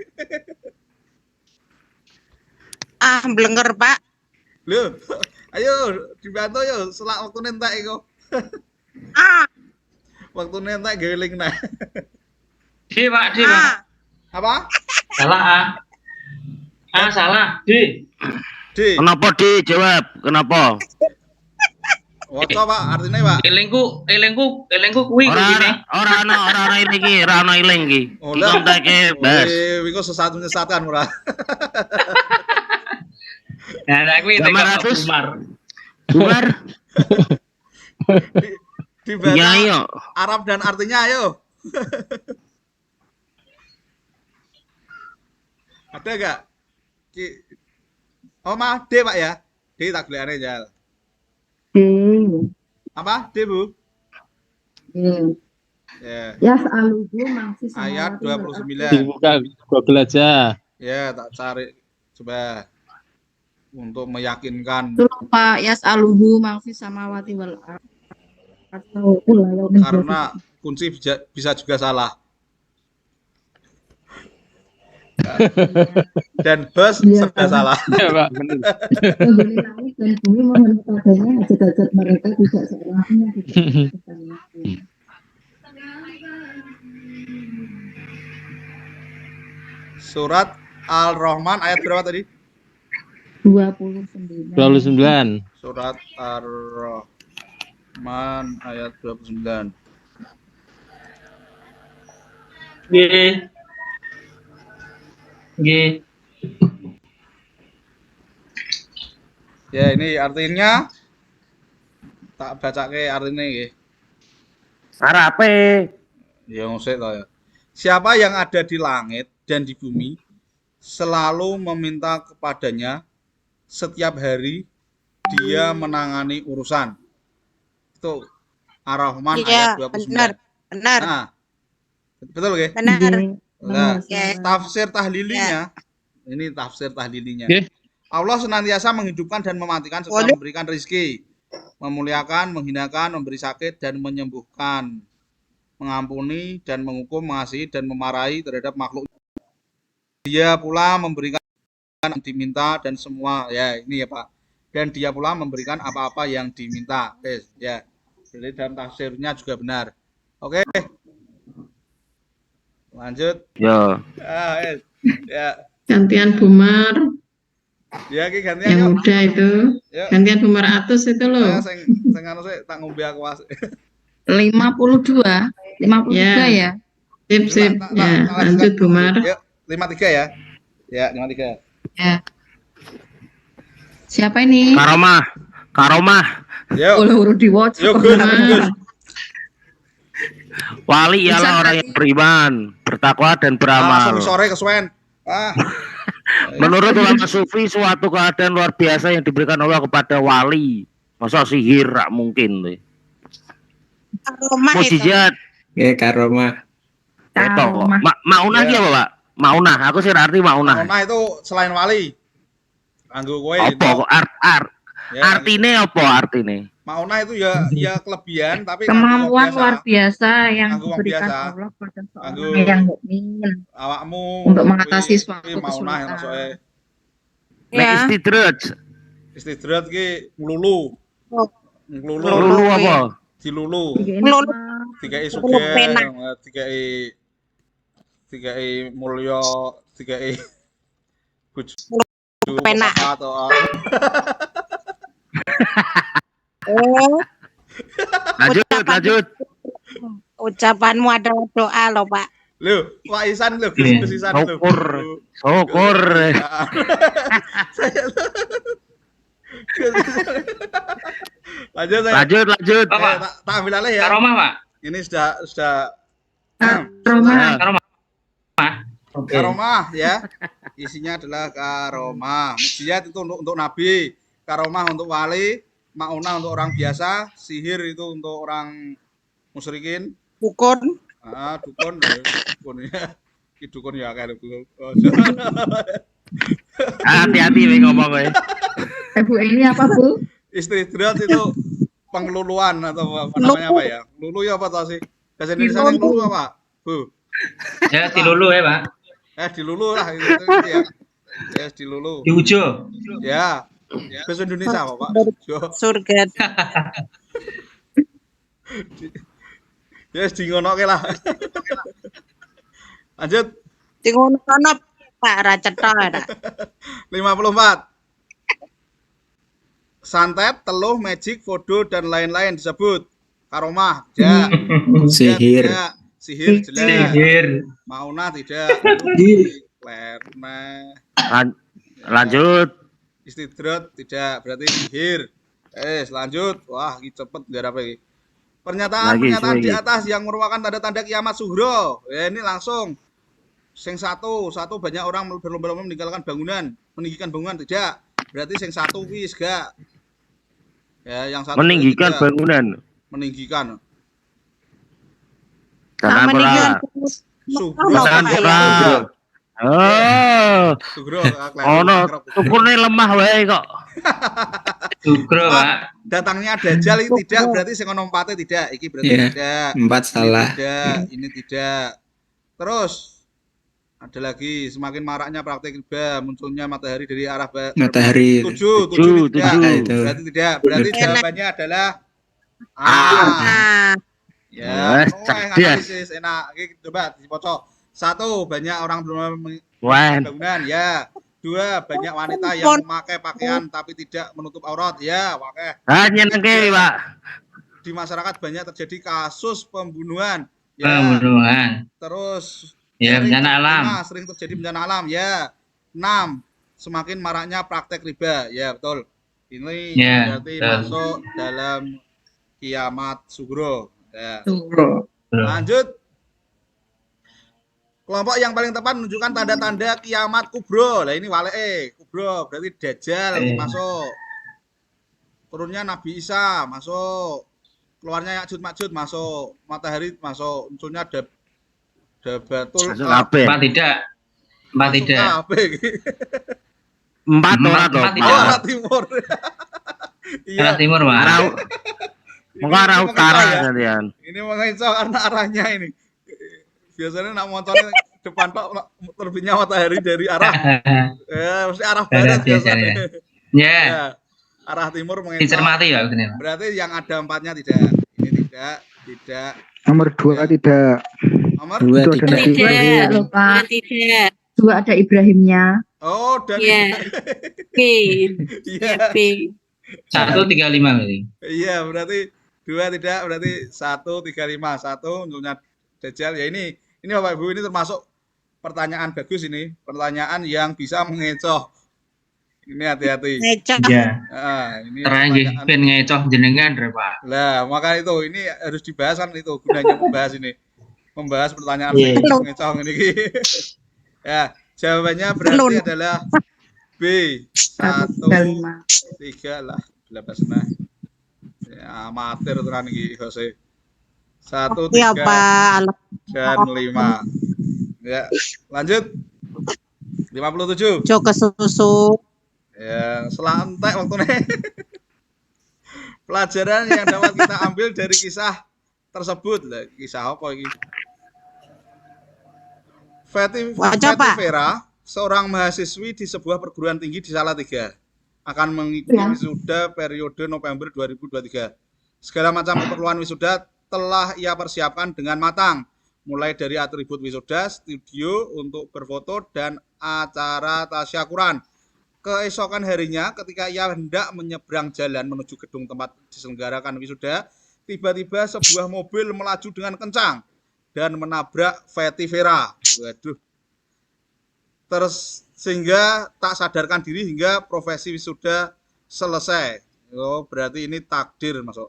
S9: Blenger, Pak.
S1: Lho, ayo dibantu yo selak waktu entek iku. Waktu entek gawe link nah.
S3: D, Pak, D, Pak.
S1: Apa?
S3: Salah A. A salah. D.
S1: D.
S8: Kenapa dijawab? Kenapa?
S1: Waca Pak, artinya Pak.
S3: Elengku kuwi
S8: Ora ana iki, ora ana iling iki.
S1: Oh, lah.
S8: Kontake bas.
S1: Iku sesat menyesatkan ora.
S3: Nah, kuwi nek
S8: 500.
S3: Umar.
S1: Dibaca
S8: Ya ayo.
S1: Arab dan artinya ayo. Ada enggak? Oh, mah D Pak ya. D tak golekane jal. Apa? D Bu? Ya.
S2: Yas'aluhu mangsi
S1: Ayat
S2: samawati wal
S1: 29.
S3: Dibuka Google aja.
S1: Ya, tak cari coba untuk meyakinkan
S2: Itu Pak yas'aluhu mangsi samawati wal ardh. Atau kula yaumil
S1: karena kunci bisa juga salah. Dan bus
S2: Iya,
S1: serba salah.
S3: Ya, Pak, benar.
S2: Penghuni langit dan bumi mohon kepadanya hajat-hajat mereka tidak seolahnya tidak.
S1: Surat Al-Rahman ayat berapa tadi?
S2: 29.
S3: 29.
S1: Surat Ar-Rahman ayat 29.
S3: G.
S1: Ya, ini artinya tak bacake artinya nggih.
S8: Sarape.
S1: Ya ngosek to ya. Siapa yang ada di langit dan di bumi selalu meminta kepadanya setiap hari dia menangani urusan. Itu Ar-Rahman
S9: Iya,
S1: ayat 29.
S9: benar.
S1: Nah, betul nggih?
S9: Benar.
S1: Nah,
S9: Ya.
S1: tafsir tahlilinya, ini tafsir tahlilinya.
S3: Oke.
S1: Allah senantiasa menghidupkan dan mematikan serta
S9: Waduh.
S1: memberikan rezeki, memuliakan, menghinakan, memberi sakit dan menyembuhkan, mengampuni dan menghukum, mengasihi dan memarahi terhadap makhluk. Dia pula memberikan yang diminta dan semua ya ini ya Pak. Dan dia pula memberikan apa-apa yang diminta. Ya. Jadi dalam tafsirnya juga benar. Oke. Lanjut.
S8: Yo.
S1: Ya.
S2: Gantian Bumar
S1: Ya ki gantian
S2: yang
S1: yuk.
S2: muda itu.
S1: Yuk.
S2: Gantian Bumar Atus itu loh.
S1: Sing anu sik tak ngombe aku was.
S7: 52. 53 ya.
S10: Sip, sip. Ya, lanjut Bu Mar.
S1: Yuk, 53 ya. Ya, 53.
S7: Ya. Siapa ini?
S8: Karomah.
S1: Yuk.
S7: Oleh urut diwaca.
S1: Yuk, Gus. Gus.
S8: Wali ialah orang yang beriman, bertakwa dan beramal.
S1: Langsung sore kesuwen.
S8: Menurut ulama sufi, suatu keadaan luar biasa yang diberikan Allah kepada wali. Masa sihir gak mungkin tuh.
S9: Aroma itu.
S8: Mujizat.
S6: Karomah.
S8: Itu kok. Maunah ki apa, Pak? Maunah. Aku sih arti maunah.
S1: Maunah itu selain wali. Anggo kowe.
S8: Apa kok
S1: Ya,
S8: artine apa artine?
S1: Maunah itu ya kelebihan tapi
S7: Kemampuan luar biasa yang
S1: Anggo wong
S7: diberikan
S1: biasa.
S7: Allah pada seorang
S1: Anggo
S7: yang mukmin
S1: awakmu
S7: untuk mengatasi
S1: kuwi-
S7: suatu
S1: kuwi maunah yang
S7: kesulitan.
S1: maksudnya
S8: Nek
S9: Ya.
S8: istidrat
S1: ki nglulu.
S9: Oh.
S1: Nglulu.
S8: lulu apa?
S1: Dilulu.
S9: Ngelulu.
S1: Dikai
S9: Ngelulu
S1: sugih,
S9: penak.
S1: dikai mulya, dikai bojo.
S9: Penak.
S1: Atau
S9: Oh,
S8: Lanjut.
S9: ucapanmu adalah doa loh, Pak.
S1: Lho, Pak Isan lho, Gus Isan lho.
S8: Syukur.
S1: Lanjut.
S8: Lanjut.
S1: Tak ambil alih ya.
S10: Karomah, Pak.
S1: Ini sudah
S7: Roma.
S1: karomah ya. Isinya adalah karomah. Mujizat itu untuk nabi, karomah untuk wali, maunah untuk orang biasa, sihir itu untuk orang musyrikin.
S9: Dukun.
S1: Dukun ya. Ki dukun ya kayak dukun.
S8: Hati-hati we ngomong kowe.
S7: Bu ini apa Bu?
S1: Istidrat itu pengeluluan atau apa namanya apa ya? Lulu ya apa tau sih? Bahasa Indonesia yang lulu apa? Bu.
S10: Ya, dilulu ya, Pak.
S1: Dilulu lah itu ya. Ya dilulu.
S10: Diujo.
S1: Ya. Bahasa Indonesia apa, Pak?
S9: Surga.
S1: Ya di ngonoke lah. Lanjut.
S9: Di ngono Pak Racetha ada.
S1: 54. Santet, teluh, magic, voodoo dan lain-lain disebut karomah. Ya.
S6: Sihir.
S1: Ya. Sihir jelas.
S10: Sihir.
S1: Maunah tidak. Lerna.
S8: Lanjut.
S1: Istidrat tidak, berarti sihir. Lanjut. Wah, ini cepet garap lagi. Pernyataan di atas yang merupakan tanda-tanda kiamat sughra. Ya, ini langsung. Sing satu banyak orang berlomba-lomba meninggalkan bangunan, meninggikan bangunan tidak. Berarti sing satu wis gak. Ya, yang satu
S8: Meninggikan bangunan.
S1: Meninggikan.
S8: Jangan pernah.
S1: Sughra.
S8: Sughra. Ono ukurnya lemah wae kok.
S10: Sughra, Pak.
S1: Datangnya Dajjal itu tidak, berarti sing ono empate tidak. Iki berarti tidak.
S6: 4 salah.
S1: Ini tidak. Terus ada lagi, semakin maraknya praktik riba, munculnya matahari dari arah
S6: Matahari.
S1: 7 tidak. Berarti tidak. Berarti jawabannya adalah Ya, analisis enak. Oke, coba dipocok. 1, banyak orang belum bangunan. Ya. 2, banyak wanita yang memakai pakaian tapi tidak menutup aurat. Ya, pakai.
S8: Nyenengke, Pak.
S1: Di masyarakat banyak terjadi kasus pembunuhan.
S10: Ya. Pembunuhan.
S1: Terus
S10: ya, bencana alam.
S1: Sering terjadi bencana alam. Ya. 6, semakin maraknya praktek riba. Ya, betul. Ini berarti masuk dalam kiamat sughra. Ya. Lanjut. Kelompok yang paling tepat menunjukkan tanda-tanda kiamat kubro. Lah ini wale kubro berarti Dajjal masuk. Turunnya Nabi Isa masuk. Keluarnya Ya'juj Ma'juj masuk. Matahari masuk. Munculnya Dabatul.
S10: Empat tidak.
S8: Empat orang
S1: arah timur.
S10: Arah timur, Pak.
S8: Arah utara kalian.
S1: Ini mengecoh karena arahnya ini. Biasanya nak motornya depan tok terbitnya matahari dari arah mesti arah barat biasanya.
S10: Ya.
S1: Arah timur mengecoh.
S10: Dicermati ya,
S1: berarti yang ada 4-nya tidak. Ini tidak.
S11: Nomor 2 tidak.
S1: Nomor
S6: 2
S7: Tidak, lupa.
S4: Tidak.
S7: 2 ada Ibrahimnya.
S1: Oh, dan
S4: B.
S1: Iya.
S4: B.
S10: 135 berarti.
S1: Iya, berarti 2 tidak, berarti 135. 1 untuknya Dajjal. Ya ini Bapak Ibu, ini termasuk pertanyaan bagus ini, pertanyaan yang bisa mengecoh. Ini hati-hati.
S9: Ngecok.
S10: Ya.
S1: Ini
S10: Terang nggih
S1: pertanyaan.
S10: ben ngecoh jenengan lho, Pak.
S1: Lah, maka itu ini harus dibahas kan, itu gunanya membahas ini. Membahas pertanyaan
S6: Iya.
S1: mengecoh ini. Ya, jawabannya berarti adalah B. 1, 3 lah, 11 ya, amatir tenan iki Jose. 1,
S9: Ya
S1: 3
S9: Pak.
S1: dan 5. Ya, lanjut. 57.
S9: Jo kesusu.
S1: Ya, selantek waktunya. Pelajaran yang dapat kita ambil dari kisah tersebut. Lah, kisah apa ini? Fetty Vera, seorang mahasiswi di sebuah perguruan tinggi di Salatiga, akan mengikuti wisuda periode November 2023. Segala macam keperluan wisuda telah ia persiapkan dengan matang, mulai dari atribut wisuda, studio untuk berfoto, dan acara tasyakuran. Keesokan harinya, ketika ia hendak menyeberang jalan menuju gedung tempat diselenggarakan wisuda, tiba-tiba sebuah mobil melaju dengan kencang dan menabrak Fetty Vera. Waduh. Sehingga tak sadarkan diri hingga profesi wisuda selesai. Oh, berarti ini takdir masuk.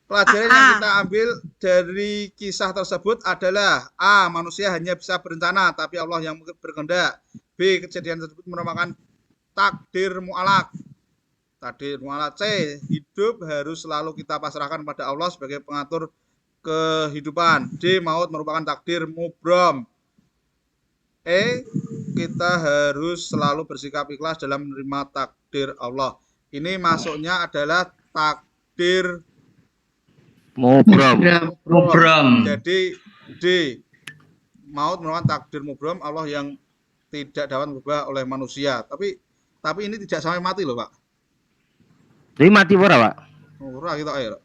S1: Pelajaran yang kita ambil dari kisah tersebut adalah A. Manusia hanya bisa berencana, tapi Allah yang berkehendak. B. Kejadian tersebut merupakan takdir mu'alak. Takdir mu'alak. C. Hidup harus selalu kita pasrahkan pada Allah sebagai pengatur kehidupan. D. Maut merupakan takdir mubrom. E. Kita harus selalu bersikap ikhlas dalam menerima takdir Allah. Ini masuknya adalah takdir
S8: Mubrom.
S1: Jadi D. Maut merupakan takdir mubrom, Allah yang tidak dapat berubah oleh manusia. Tapi ini tidak sampai mati loh, Pak.
S8: Ini mati ora, Pak?
S1: Ora gitu aja.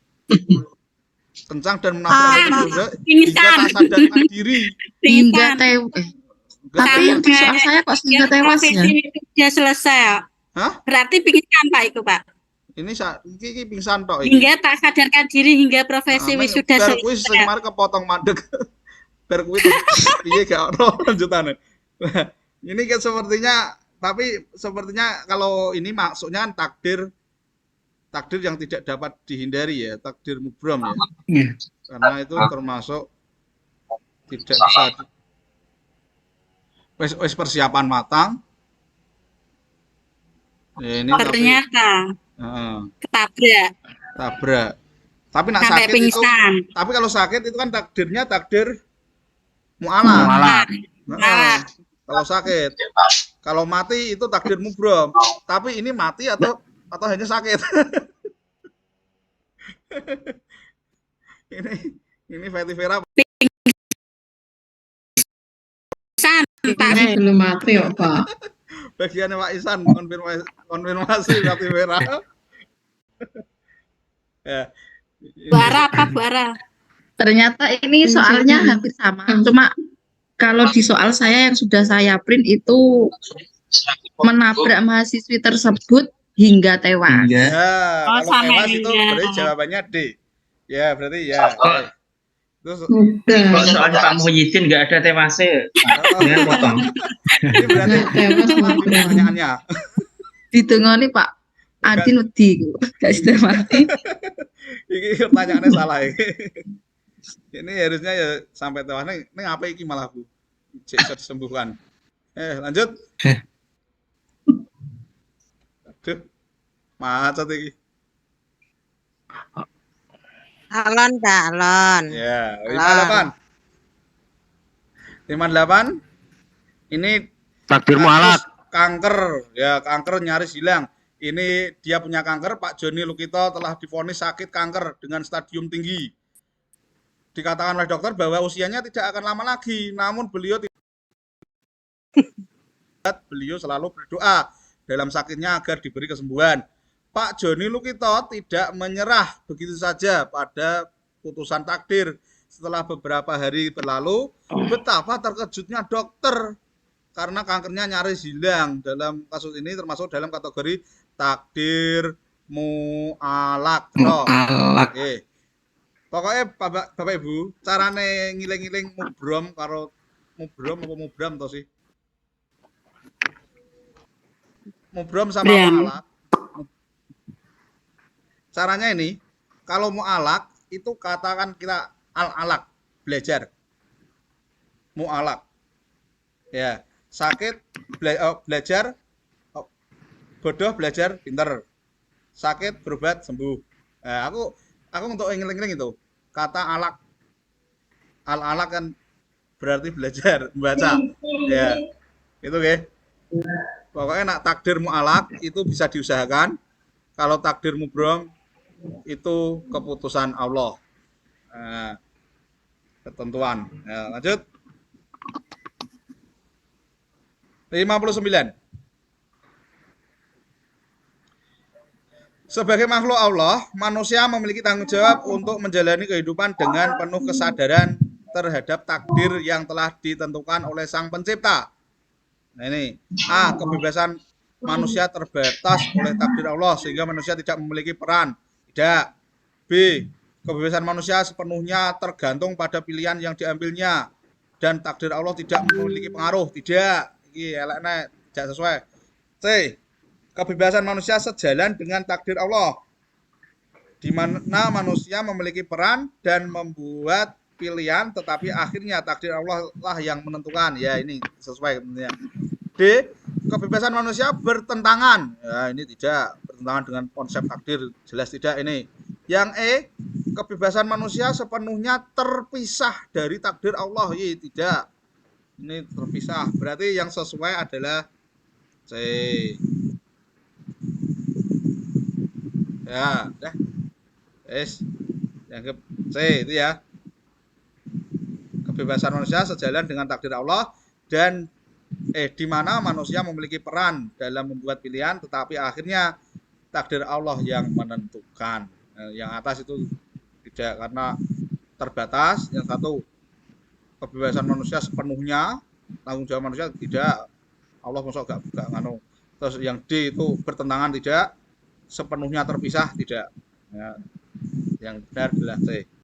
S1: Kencang dan menabrak hingga tak sadarkan diri.
S7: Hingga tapi di soal saya kok hingga tewas ya?
S4: Ya selesai.
S1: Hah?
S4: Berarti pingsan Pak itu, Pak.
S1: Ini pingsan tok iki.
S4: Hingga tak sadarkan diri hingga profesi wisuda
S1: selesai. Bar kuwi sing mari kepotong mandek. Bar kuwi piye gak ono lanjutane. Ini kan sepertinya kalau ini maksudnya takdir yang tidak dapat dihindari ya, takdir mubrom ya. Karena itu termasuk tidak bisa wis persiapan matang. Ya, ini
S4: ternyata ketabrak. Tapi nak sampai
S1: sakit
S4: pingsan.
S1: Itu, tapi kalau sakit itu kan takdirnya takdir mu'alak. Kalau sakit. Kalau mati itu takdir mubrom. Tapi ini mati atau hanya sakit. ini Fetty Vera.
S7: Ini belum mati ya, Pak.
S1: Bagiannya Pak Isan konfirmasi Fetty Vera. Ya.
S4: Buara.
S7: Ternyata ini soalnya hampir sama. Cuma kalau di soal saya yang sudah saya print itu menabrak mahasiswi tersebut hingga tewas.
S1: Ya, kalau tewas itu berarti jawabannya D. Ya, berarti ya. Terus
S10: kok soalnya Pak Muhyiddin nggak ada tewasnya. Dengan potong.
S1: Ini berarti tewas pertanyaannya.
S7: Ditengoni Pak Adin wedi gak sudah mati.
S1: Ini pertanyaannya salah ini. Ini harusnya ya sampai tewas. Ini apa iki malah Bu? Bisa disembuhkan. Lanjut. Aduh. Macet iki.
S9: Alon.
S1: Ya, 58. 58. Ini
S8: takdir mu'alak.
S1: Kanker, ya kanker nyaris hilang. Ini dia punya kanker, Pak Joni Lukito telah divonis sakit kanker dengan stadium tinggi. Dikatakan oleh dokter bahwa usianya tidak akan lama lagi, namun beliau selalu berdoa dalam sakitnya agar diberi kesembuhan. Pak Joni Lukito tidak menyerah begitu saja pada putusan takdir. Setelah beberapa hari berlalu, betapa terkejutnya dokter karena kankernya nyaris hilang. Dalam kasus ini termasuk dalam kategori takdir mu'alak.
S6: Mu'alak.
S1: Oke. Pokoknya Bapak Ibu, carane ngiling-ngiling mubrom karo mubram to sih? Mubrom sama
S4: Bram.
S1: mu'alak. Caranya ini, kalau mu'alak itu katakan kita al-alak, belajar. Mu'alak. Ya, sakit belajar, bodoh belajar pinter. Sakit berobat sembuh. Nah, aku untuk ngiling-ngiling itu kata alak, al-alak kan berarti belajar membaca. Ya, itu ya. Pokoknya nak takdir mu'alak itu bisa diusahakan. Kalau takdir mubrom itu keputusan Allah. Nah, ketentuan. Nah, lanjut. 59. Sebagai makhluk Allah, manusia memiliki tanggung jawab untuk menjalani kehidupan dengan penuh kesadaran terhadap takdir yang telah ditentukan oleh Sang Pencipta. Nah ini, A. Kebebasan manusia terbatas oleh takdir Allah sehingga manusia tidak memiliki peran. Tidak. B. Kebebasan manusia sepenuhnya tergantung pada pilihan yang diambilnya dan takdir Allah tidak memiliki pengaruh. Tidak. Ini eleknya tidak sesuai. C. Kebebasan manusia sejalan dengan takdir Allah, di mana manusia memiliki peran dan membuat pilihan, tetapi akhirnya takdir Allah lah yang menentukan. Ya, ini sesuai kemudian. D. Kebebasan manusia bertentangan. Ya, ini tidak bertentangan dengan konsep takdir, jelas tidak ini. Yang E. Kebebasan manusia sepenuhnya terpisah dari takdir Allah. Ya, tidak. Ini terpisah. Berarti yang sesuai adalah C. Ya, dah. Yang ke C itu ya. Kebebasan manusia sejalan dengan takdir Allah dan di mana manusia memiliki peran dalam membuat pilihan, tetapi akhirnya takdir Allah yang menentukan. Yang atas itu tidak karena terbatas. Yang satu kebebasan manusia sepenuhnya, tanggung jawab manusia tidak. Allah masuk gak nganu. Terus yang D itu bertentangan tidak. Sepenuhnya terpisah tidak. Ya, yang benar adalah C.